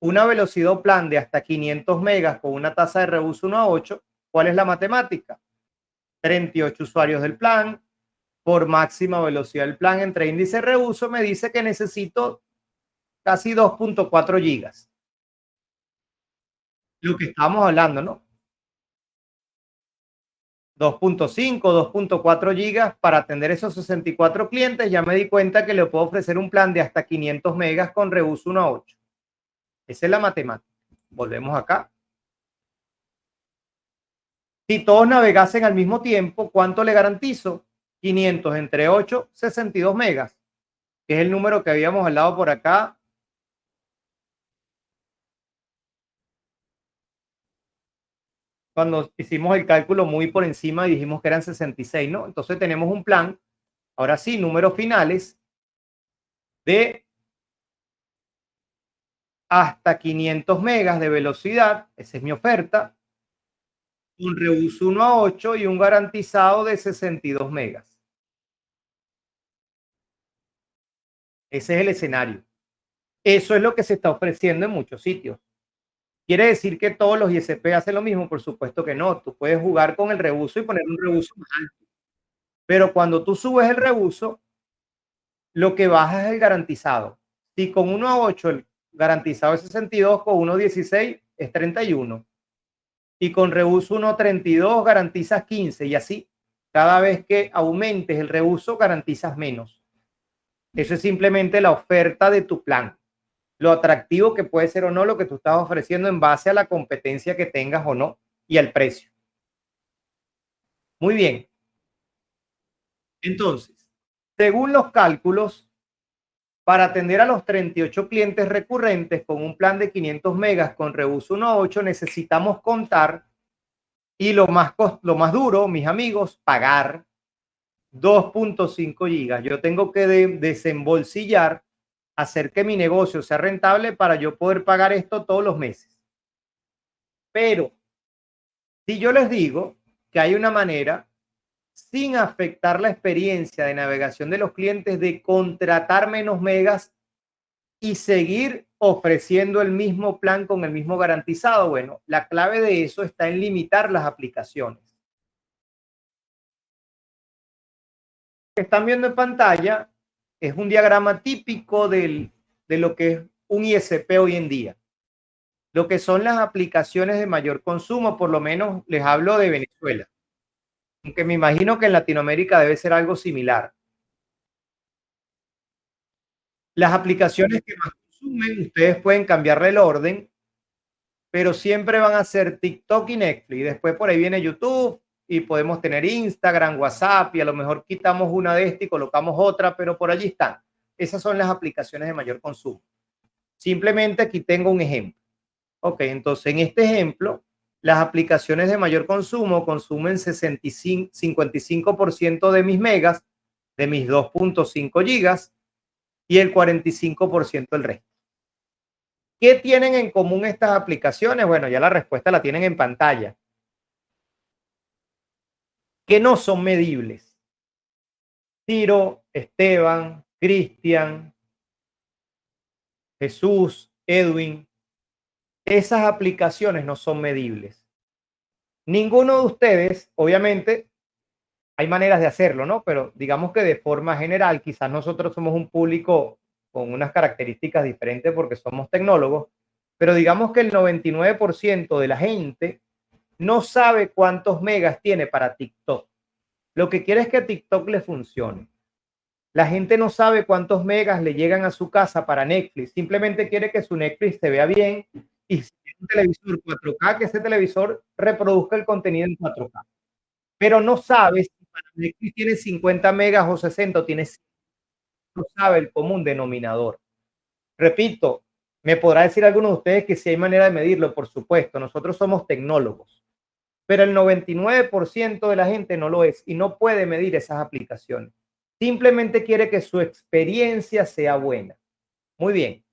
Una velocidad o plan de hasta 500 megas con una tasa de reuso 1 a 8, ¿cuál es la matemática? 38 usuarios del plan por máxima velocidad del plan entre índice de reuso me dice que necesito casi 2.4 gigas. Lo que estábamos hablando, ¿no? 2.5, 2.4 gigas para atender esos 64 clientes. Ya me di cuenta que le puedo ofrecer un plan de hasta 500 megas con reuso 1 a 8. Esa es la matemática. Volvemos acá. Si todos navegasen al mismo tiempo, ¿cuánto le garantizo? 500 entre 8, 62 megas, que es el número que habíamos hablado por acá. Cuando hicimos el cálculo muy por encima y dijimos que eran 66, ¿no? Entonces tenemos un plan, ahora sí, números finales de hasta 500 megas de velocidad. Esa es mi oferta. Un reuso 1 a 8 y un garantizado de 62 megas. Ese es el escenario. Eso es lo que se está ofreciendo en muchos sitios. ¿Quiere decir que todos los ISP hacen lo mismo? Por supuesto que no. Tú puedes jugar con el reuso y poner un reuso más alto. Pero cuando tú subes el reuso, lo que baja es el garantizado. Si con 1 a 8 el garantizado es 62, con 1 a 16 es 31. Y con reuso 1 a 32 garantizas 15 y así. Cada vez que aumentes el reuso, garantizas menos. Eso es simplemente la oferta de tu plan. Lo atractivo que puede ser o no lo que tú estás ofreciendo en base a la competencia que tengas o no y al precio. Muy bien. Entonces, según los cálculos, para atender a los 38 clientes recurrentes con un plan de 500 megas con reuso 1 a 8, necesitamos contar y lo más duro, mis amigos, pagar 2.5 gigas. Yo tengo que desembolsillar, hacer que mi negocio sea rentable para yo poder pagar esto todos los meses. Pero si yo les digo que hay una manera, sin afectar la experiencia de navegación de los clientes, de contratar menos megas y seguir ofreciendo el mismo plan con el mismo garantizado, bueno, la clave de eso está en limitar las aplicaciones. Lo que están viendo en pantalla es un diagrama típico de lo que es un ISP hoy en día. Lo que son las aplicaciones de mayor consumo, por lo menos les hablo de Venezuela, aunque me imagino que en Latinoamérica debe ser algo similar. Las aplicaciones que más consumen, ustedes pueden cambiarle el orden, pero siempre van a ser TikTok y Netflix. Después por ahí viene YouTube y podemos tener Instagram, WhatsApp y a lo mejor quitamos una de estas y colocamos otra, pero por allí están. Esas son las aplicaciones de mayor consumo. Simplemente aquí tengo un ejemplo. Ok, entonces en este ejemplo, las aplicaciones de mayor consumo consumen 55% de mis megas, de mis 2.5 gigas y el 45% del resto. ¿Qué tienen en común estas aplicaciones? Bueno, ya la respuesta la tienen en pantalla. Que no son medibles. Tiro, Esteban, Cristian, Jesús, Edwin. Esas aplicaciones no son medibles. Ninguno de ustedes, obviamente, hay maneras de hacerlo, ¿no? Pero digamos que de forma general, quizás nosotros somos un público con unas características diferentes porque somos tecnólogos, pero digamos que el 99% de la gente no sabe cuántos megas tiene para TikTok. Lo que quiere es que TikTok le funcione. La gente no sabe cuántos megas le llegan a su casa para Netflix. Simplemente quiere que su Netflix se vea bien y si tiene un televisor 4K, que ese televisor reproduzca el contenido en 4K. Pero no sabe si para Netflix tiene 50 megas o 60 o tiene 100. No sabe el común denominador. Repito, me podrá decir alguno de ustedes que si hay manera de medirlo, por supuesto. Nosotros somos tecnólogos, pero el 99% de la gente no lo es y no puede medir esas aplicaciones. Simplemente quiere que su experiencia sea buena. Muy bien.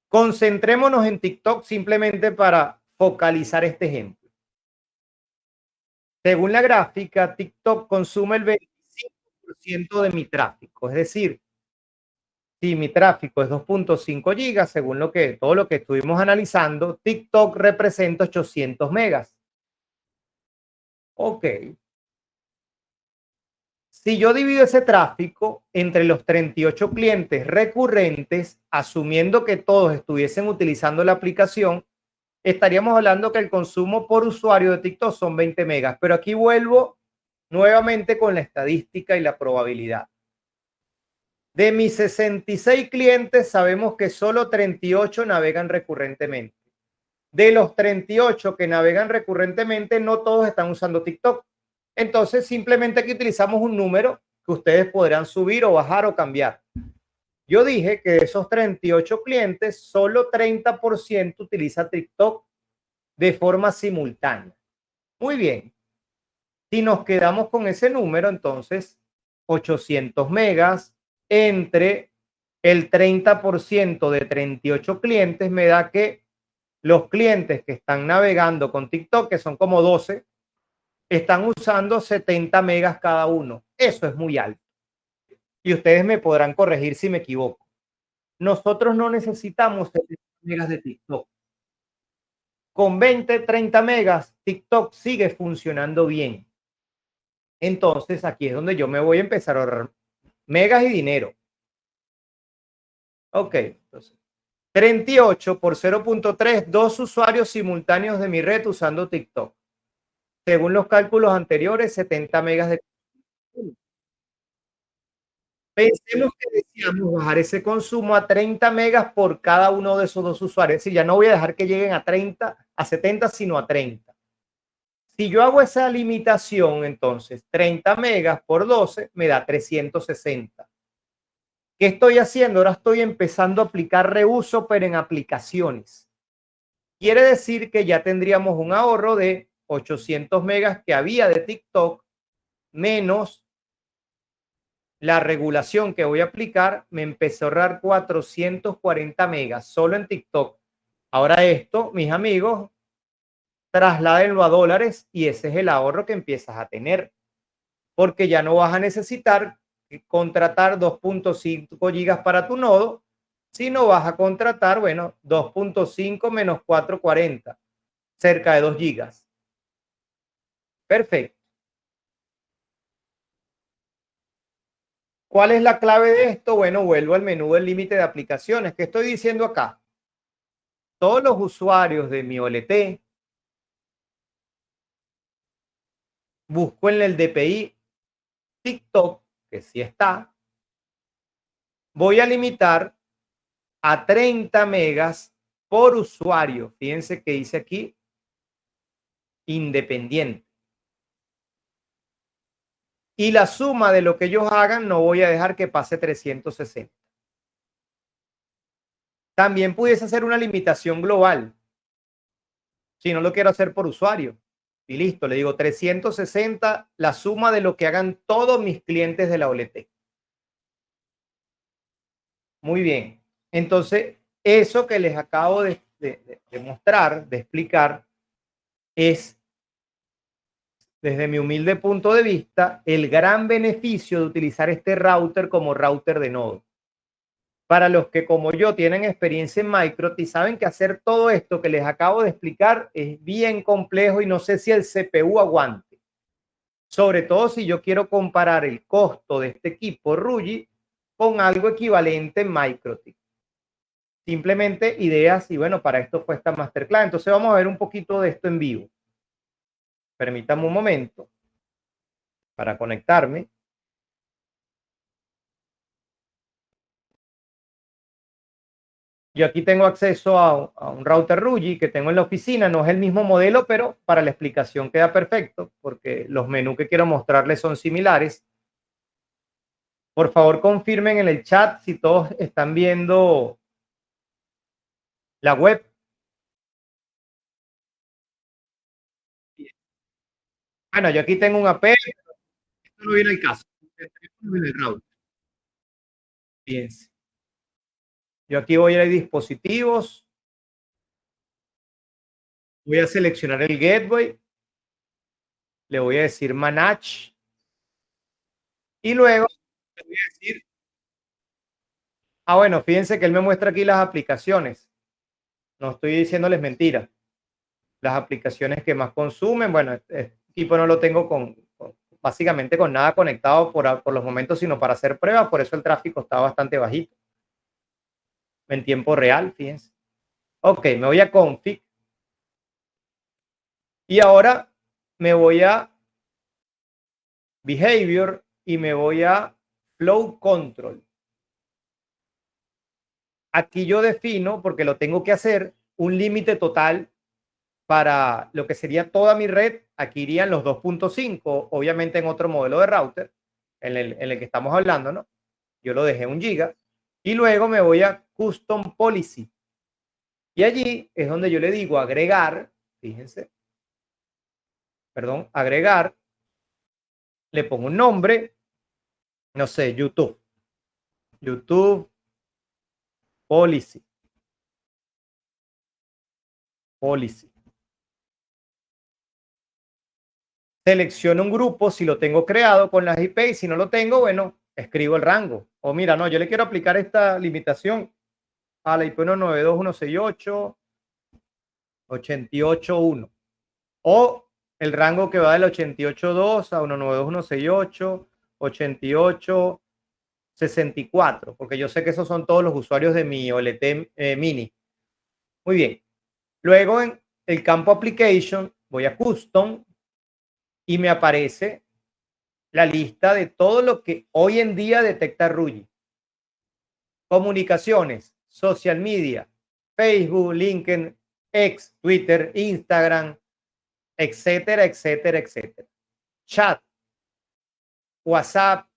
Concentrémonos en TikTok simplemente para focalizar este ejemplo. Según la gráfica, TikTok consume el 25% de mi tráfico. Es decir, si mi tráfico es 2.5 gigas, según todo lo que estuvimos analizando, TikTok representa 800 megas. Ok. Si yo divido ese tráfico entre los 38 clientes recurrentes, asumiendo que todos estuviesen utilizando la aplicación, estaríamos hablando que el consumo por usuario de TikTok son 20 megas. Pero aquí vuelvo nuevamente con la estadística y la probabilidad. De mis 66 clientes, sabemos que solo 38 navegan recurrentemente. De los 38 que navegan recurrentemente, no todos están usando TikTok. Entonces, simplemente aquí utilizamos un número que ustedes podrán subir o bajar o cambiar. Yo dije que de esos 38 clientes, solo 30% utiliza TikTok de forma simultánea. Muy bien. Si nos quedamos con ese número, entonces 800 megas entre el 30% de 38 clientes me da que los clientes que están navegando con TikTok, que son como 12, están usando 70 megas cada uno. Eso es muy alto. Y ustedes me podrán corregir si me equivoco. Nosotros no necesitamos 70 megas de TikTok. Con 20, 30 megas, TikTok sigue funcionando bien. Entonces, aquí es donde yo me voy a empezar a ahorrar megas y dinero. Ok, entonces 38 por 0.3, dos usuarios simultáneos de mi red usando TikTok. Según los cálculos anteriores, 70 megas de... Pensemos que decíamos bajar ese consumo a 30 megas por cada uno de esos dos usuarios. Es decir, ya no voy a dejar que lleguen a 30, a 70, sino a 30. Si yo hago esa limitación, entonces 30 megas por 12 me da 360. ¿Qué estoy haciendo? Ahora estoy empezando a aplicar reuso, pero en aplicaciones. Quiere decir que ya tendríamos un ahorro de 800 megas que había de TikTok menos la regulación que voy a aplicar. Me empezó a ahorrar 440 megas solo en TikTok. Ahora esto, mis amigos, trasládenlo a dólares y ese es el ahorro que empiezas a tener, porque ya no vas a necesitar contratar 2.5 gigas para tu nodo, sino vas a contratar, bueno, 2.5 menos 440, cerca de 2 gigas. Perfecto. ¿Cuál es la clave de esto? Bueno, vuelvo al menú del límite de aplicaciones. ¿Qué estoy diciendo acá? Todos los usuarios de mi OLT, busco en el DPI TikTok, que sí está, voy a limitar a 30 megas por usuario. Fíjense que dice aquí independiente. Y la suma de lo que ellos hagan no voy a dejar que pase 360. También pudiese hacer una limitación global, si no lo quiero hacer por usuario. Y listo, le digo 360, la suma de lo que hagan todos mis clientes de la OLT. Muy bien. Entonces, eso que les acabo de mostrar, de explicar, es, desde mi humilde punto de vista, el gran beneficio de utilizar este router como router de nodo. Para los que como yo tienen experiencia en Microsoft y saben que hacer todo esto que les acabo de explicar es bien complejo y no sé si el CPU aguante. Sobre todo si yo quiero comparar el costo de este equipo Rugy con algo equivalente en Microsoft. Simplemente ideas y bueno, para esto fue esta masterclass. Entonces vamos a ver un poquito de esto en vivo. Permítame un momento para conectarme. Yo aquí tengo acceso a un router Rugy que tengo en la oficina, no es el mismo modelo, pero para la explicación queda perfecto porque los menús que quiero mostrarles son similares. Por favor, confirmen en el chat si todos están viendo la web. Bueno, yo aquí tengo un AP, esto no viene el caso. El teléfono viene el router. Fíjense. Yo aquí voy a ir a dispositivos, voy a seleccionar el gateway, le voy a decir manage y luego le voy a decir, bueno, fíjense que él me muestra aquí las aplicaciones. No estoy diciéndoles mentiras. Las aplicaciones que más consumen, bueno, este equipo no lo tengo básicamente con nada conectado por los momentos, sino para hacer pruebas, por eso el tráfico está bastante bajito. En tiempo real, fíjense. Ok, me voy a config y ahora me voy a behavior y me voy a flow control. Aquí yo defino, porque lo tengo que hacer, un límite total para lo que sería toda mi red. Aquí irían los 2.5, obviamente en otro modelo de router, en el que estamos hablando, ¿no? Yo lo dejé 1 GB y luego me voy a custom policy. Y allí es donde yo le digo agregar, fíjense, perdón, agregar, le pongo un nombre, no sé, YouTube policy. Selecciono un grupo si lo tengo creado con las IP y si no lo tengo, bueno, escribo el rango. O mira, no, yo le quiero aplicar esta limitación a la IP 192.168.88.1 o el rango que va del 88.2 a 192.168.88.64, porque yo sé que esos son todos los usuarios de mi OLT mini. Muy bien. Luego en el campo application voy a custom y me aparece la lista de todo lo que hoy en día detecta Rugy. Comunicaciones, social media, Facebook, LinkedIn, X, Twitter, Instagram, etcétera, etcétera, etcétera. Chat, WhatsApp,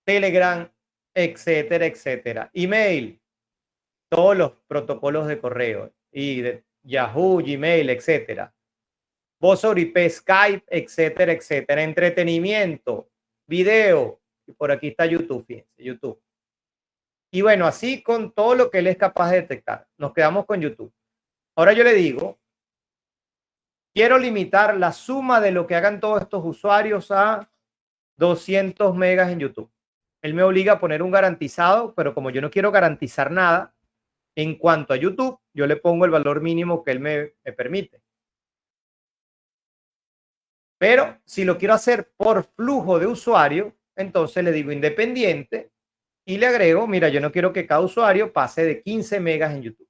Telegram, etcétera, etcétera. Email, todos los protocolos de correo y de Yahoo, Gmail, etcétera. Voz sobre IP, Skype, etcétera, etcétera. Entretenimiento, video, y por aquí está YouTube, fíjense, YouTube. Y bueno, así con todo lo que él es capaz de detectar. Nos quedamos con YouTube. Ahora yo le digo, quiero limitar la suma de lo que hagan todos estos usuarios a 200 megas en YouTube. Él me obliga a poner un garantizado, pero como yo no quiero garantizar nada, en cuanto a YouTube, yo le pongo el valor mínimo que él me permite. Pero si lo quiero hacer por flujo de usuario, entonces le digo independiente y le agrego, mira, yo no quiero que cada usuario pase de 15 megas en YouTube.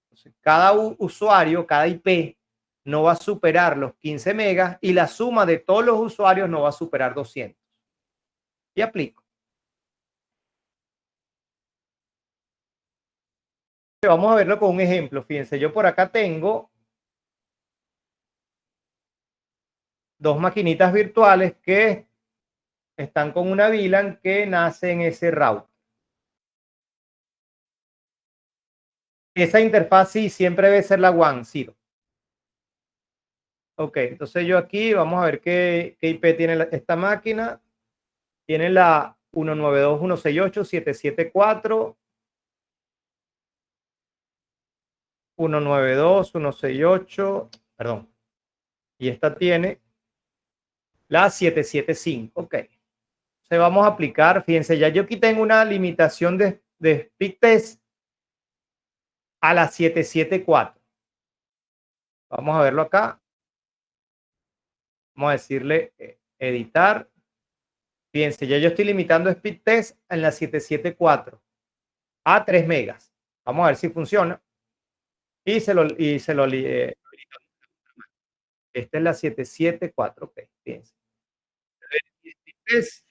Entonces, cada usuario, cada IP no va a superar los 15 megas y la suma de todos los usuarios no va a superar 200. Y aplico. Vamos a verlo con un ejemplo. Fíjense, yo por acá tengo dos maquinitas virtuales que están con una VLAN que nace en ese router. Esa interfaz sí siempre debe ser la WAN 0. Ok, entonces yo aquí vamos a ver qué IP tiene esta máquina. Tiene la 192.168.774, 192.168, perdón. Y esta tiene la 775. Ok. Entonces vamos a aplicar, fíjense, ya yo aquí tengo una limitación de speed test a la 774. Vamos a verlo acá. Vamos a decirle editar. Fíjense, ya yo estoy limitando speed test en la 774 a 3 megas. Vamos a ver si funciona. Y se lo Esta es la 774P, fíjense. Es-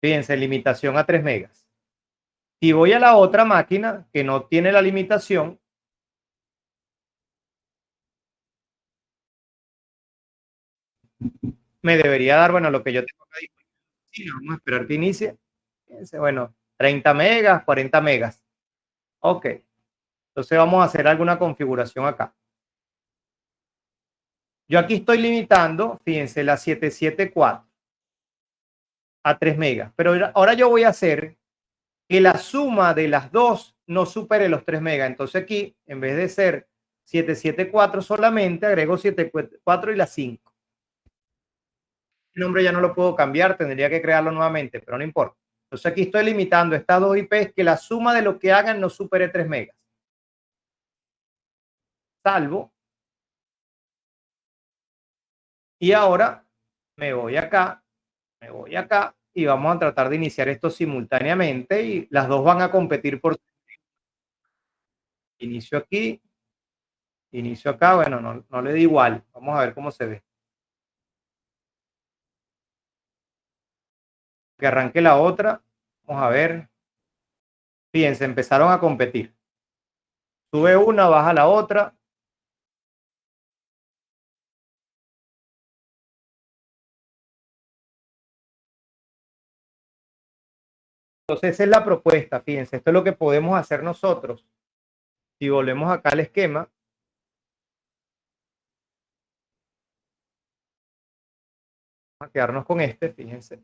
Fíjense, limitación a 3 megas. Si voy a la otra máquina que no tiene la limitación, me debería dar, bueno, lo que yo tengo acá disponible. Sí, vamos a esperar que inicie. Fíjense, bueno, 30 megas, 40 megas. Ok, entonces vamos a hacer alguna configuración acá. Yo aquí estoy limitando, fíjense, la 774 a 3 megas, pero ahora yo voy a hacer que la suma de las dos no supere los 3 megas. Entonces aquí, en vez de ser 774 solamente, agrego 74 y la 5. El nombre ya no lo puedo cambiar, tendría que crearlo nuevamente, pero no importa. Entonces aquí estoy limitando estas dos IPs que la suma de lo que hagan no supere 3 megas. Salvo. Y ahora me voy acá y vamos a tratar de iniciar esto simultáneamente y las dos van a competir por inicio aquí, inicio acá. Bueno, no le da igual. Vamos a ver cómo se ve. Que arranque la otra. Vamos a ver. Fíjense, empezaron a competir. Sube una, baja la otra. Entonces, esa es la propuesta. Fíjense, esto es lo que podemos hacer nosotros. Si volvemos acá al esquema, vamos a quedarnos con este, fíjense.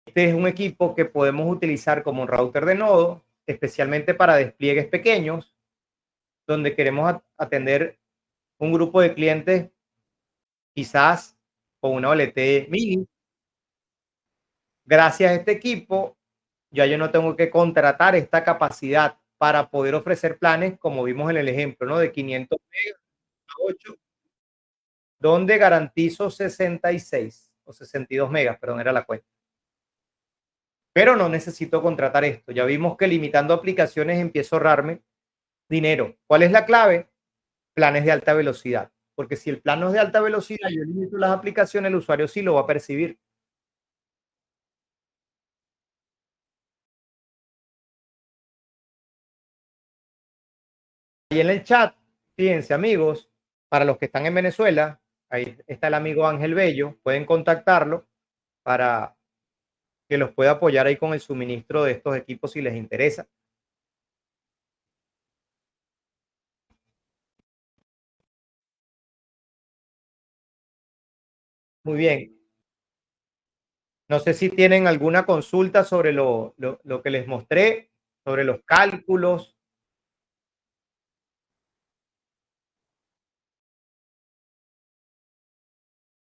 Este es un equipo que podemos utilizar como un router de nodo, especialmente para despliegues pequeños, donde queremos atender un grupo de clientes, quizás con una OLT mini. Gracias a este equipo, ya yo no tengo que contratar esta capacidad para poder ofrecer planes, como vimos en el ejemplo, ¿no? De 500 megas a 8, donde garantizo 66 o 62 megas, perdón, era la cuenta. Pero no necesito contratar esto. Ya vimos que limitando aplicaciones empiezo a ahorrarme dinero. ¿Cuál es la clave? Planes de alta velocidad. Porque si el plano es de alta velocidad, yo limito las aplicaciones, el usuario sí lo va a percibir. Y en el chat, fíjense amigos, para los que están en Venezuela, ahí está el amigo Ángel Bello, pueden contactarlo para que los pueda apoyar ahí con el suministro de estos equipos si les interesa. Muy bien. No sé si tienen alguna consulta sobre lo que les mostré, sobre los cálculos.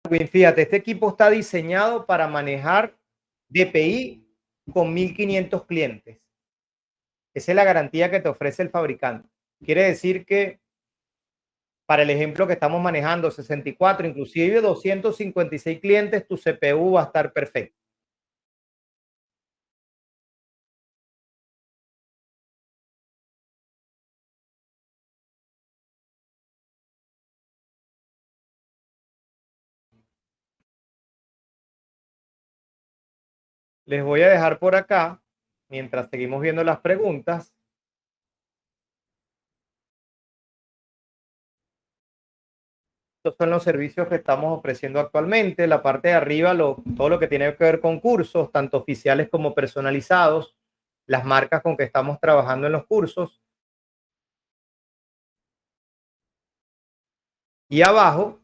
Bien, fíjate, este equipo está diseñado para manejar DPI con 1500 clientes. Esa es la garantía que te ofrece el fabricante. Quiere decir que para el ejemplo que estamos manejando, 64, inclusive 256 clientes, tu CPU va a estar perfecto. Les voy a dejar por acá, mientras seguimos viendo las preguntas. Estos son los servicios que estamos ofreciendo actualmente. La parte de arriba, todo lo que tiene que ver con cursos, tanto oficiales como personalizados, las marcas con que estamos trabajando en los cursos. Y abajo,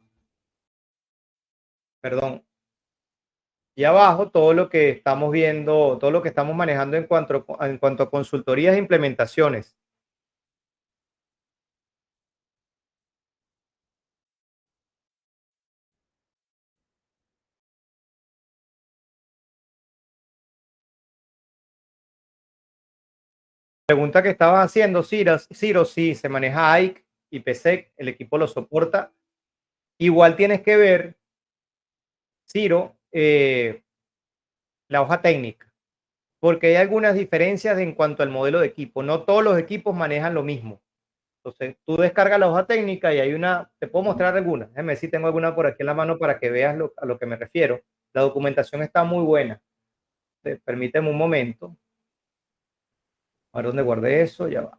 perdón, y abajo todo lo que estamos viendo, todo lo que estamos manejando en cuanto a consultorías e implementaciones. Pregunta que estabas haciendo, Ciro, sí, se maneja Ike IPsec, el equipo lo soporta. Igual tienes que ver, Ciro, la hoja técnica, porque hay algunas diferencias en cuanto al modelo de equipo. No todos los equipos manejan lo mismo. Entonces, tú descargas la hoja técnica y hay una, te puedo mostrar algunas. Déjame ver si tengo alguna por aquí en la mano para que veas a lo que me refiero. La documentación está muy buena. Permíteme un momento. A ver dónde guardé eso, ya va.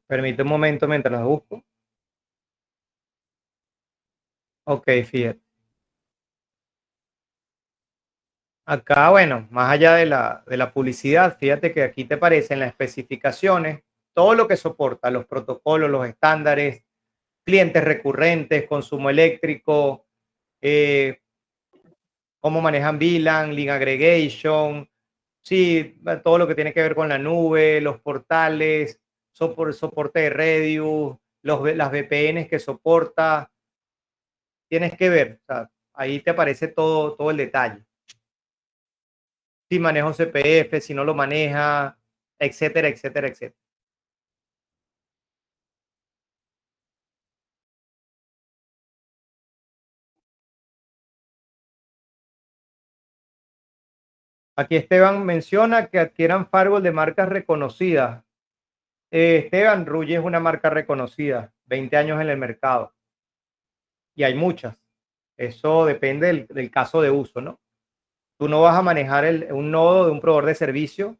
Permite un momento mientras las busco. Ok, fíjate. Acá, bueno, más allá de la publicidad, fíjate que aquí te aparecen las especificaciones, todo lo que soporta, los protocolos, los estándares, clientes recurrentes, consumo eléctrico, eh, cómo manejan VLAN, link aggregation, sí, todo lo que tiene que ver con la nube, los portales, soporte de Redius, las VPNs que soporta, tienes que ver, o sea, ahí te aparece todo el detalle. Si maneja un CPF, si no lo maneja, etcétera, etcétera, etcétera. Aquí Esteban menciona que adquieran firewall de marcas reconocidas. Esteban, Ruge es una marca reconocida, 20 años en el mercado y hay muchas. Eso depende del caso de uso, ¿no? Tú no vas a manejar un nodo de un proveedor de servicio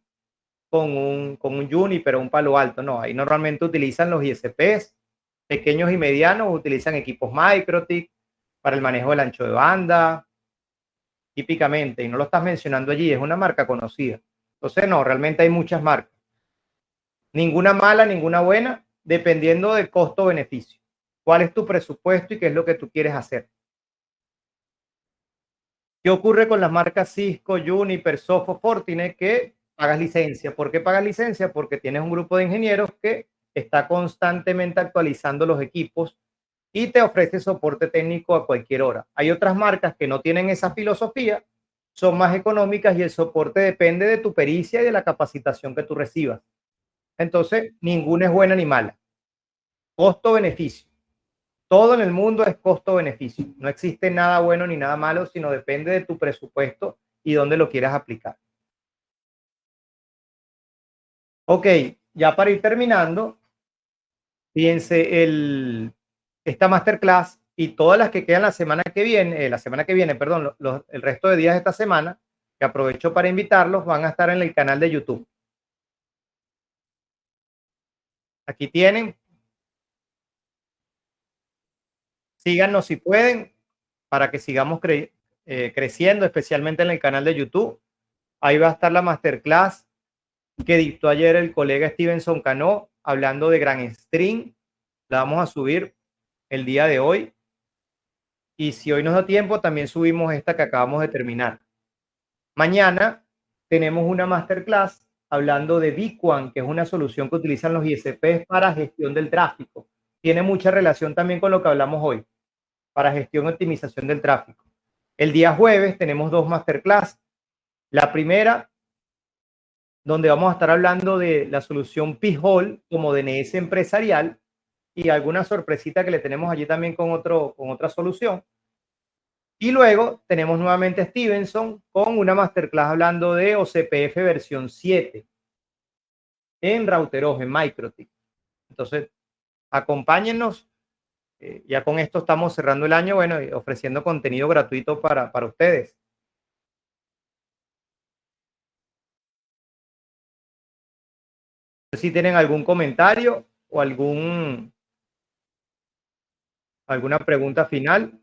con un Juniper o un Palo Alto, no. Ahí normalmente utilizan los ISPs pequeños y medianos, utilizan equipos MikroTik para el manejo del ancho de banda, típicamente, y no lo estás mencionando allí, es una marca conocida. Entonces, no, realmente hay muchas marcas. Ninguna mala, ninguna buena, dependiendo del costo-beneficio. ¿Cuál es tu presupuesto y qué es lo que tú quieres hacer? ¿Qué ocurre con las marcas Cisco, Juniper, Sophos, Fortinet? Que pagas licencia. ¿Por qué pagas licencia? Porque tienes un grupo de ingenieros que está constantemente actualizando los equipos y te ofrece soporte técnico a cualquier hora. Hay otras marcas que no tienen esa filosofía, son más económicas y el soporte depende de tu pericia y de la capacitación que tú recibas. Entonces, ninguna es buena ni mala. Costo-beneficio. Todo en el mundo es costo-beneficio. No existe nada bueno ni nada malo, sino depende de tu presupuesto y dónde lo quieras aplicar. Ok, ya para ir terminando, fíjense, esta masterclass y todas las que quedan la semana que viene, perdón, el resto de días de esta semana, que aprovecho para invitarlos, van a estar en el canal de YouTube. Aquí tienen, síganos si pueden, para que sigamos creciendo, especialmente en el canal de YouTube. Ahí va a estar la masterclass que dictó ayer el colega Stevenson Cano, hablando de Grand Stream. La vamos a subir el día de hoy. Y si hoy nos da tiempo, también subimos esta que acabamos de terminar. Mañana tenemos una masterclass hablando de Bitcoin, que es una solución que utilizan los ISPs para gestión del tráfico. Tiene mucha relación también con lo que hablamos hoy, para gestión y optimización del tráfico. El día jueves tenemos dos masterclass. La primera, donde vamos a estar hablando de la solución P-Hole como DNS empresarial y alguna sorpresita que le tenemos allí también con otra solución. Y luego tenemos nuevamente a Stevenson con una masterclass hablando de OCPF versión 7 en Routeros, en MikroTik. Entonces, acompáñennos. Ya con esto estamos cerrando el año, bueno, y ofreciendo contenido gratuito para ustedes. Si tienen algún comentario o alguna pregunta final.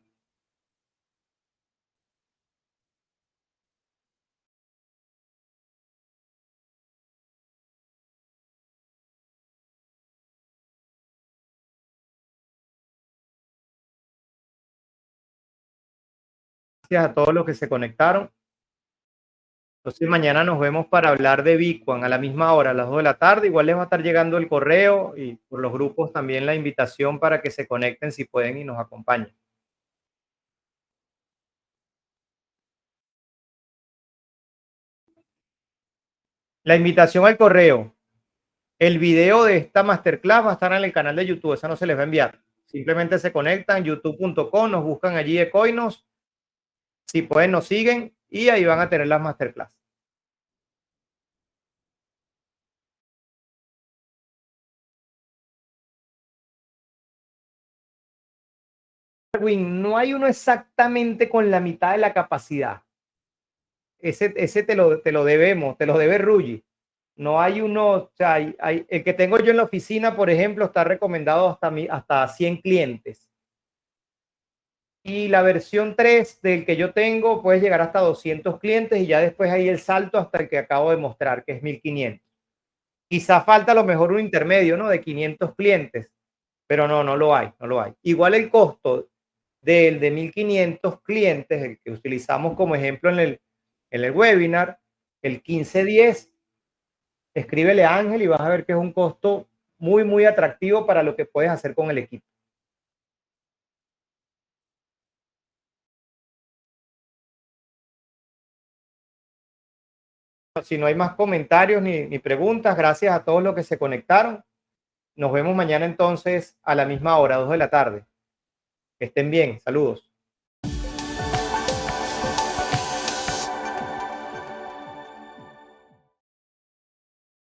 Gracias a todos los que se conectaron. Entonces mañana nos vemos para hablar de Bitcoin a la misma hora, a las 2 de la tarde. Igual les va a estar llegando el correo y por los grupos también la invitación para que se conecten si pueden y nos acompañen. La invitación al correo. El video de esta masterclass va a estar en el canal de YouTube, esa no se les va a enviar. Simplemente se conectan youtube.com, nos buscan allí Ecoinos, si pueden nos siguen y ahí van a tener las masterclass. Darwin, no hay uno exactamente con la mitad de la capacidad. Ese te lo debemos, te lo debe Ruggi. No hay uno, o sea, el que tengo yo en la oficina, por ejemplo, está recomendado hasta 100 clientes. Y la versión 3 del que yo tengo puede llegar hasta 200 clientes y ya después hay el salto hasta el que acabo de mostrar, que es 1500. Quizá falta a lo mejor un intermedio, ¿no? De 500 clientes, pero no, no lo hay, no lo hay. Igual el costo del de 1500 clientes, el que utilizamos como ejemplo en el webinar, el 1510, escríbele a Ángel y vas a ver que es un costo muy, muy atractivo para lo que puedes hacer con el equipo. Si no hay más comentarios ni preguntas, gracias a todos los que se conectaron. Nos vemos mañana entonces a la misma hora, 2 de la tarde. Que estén bien, saludos.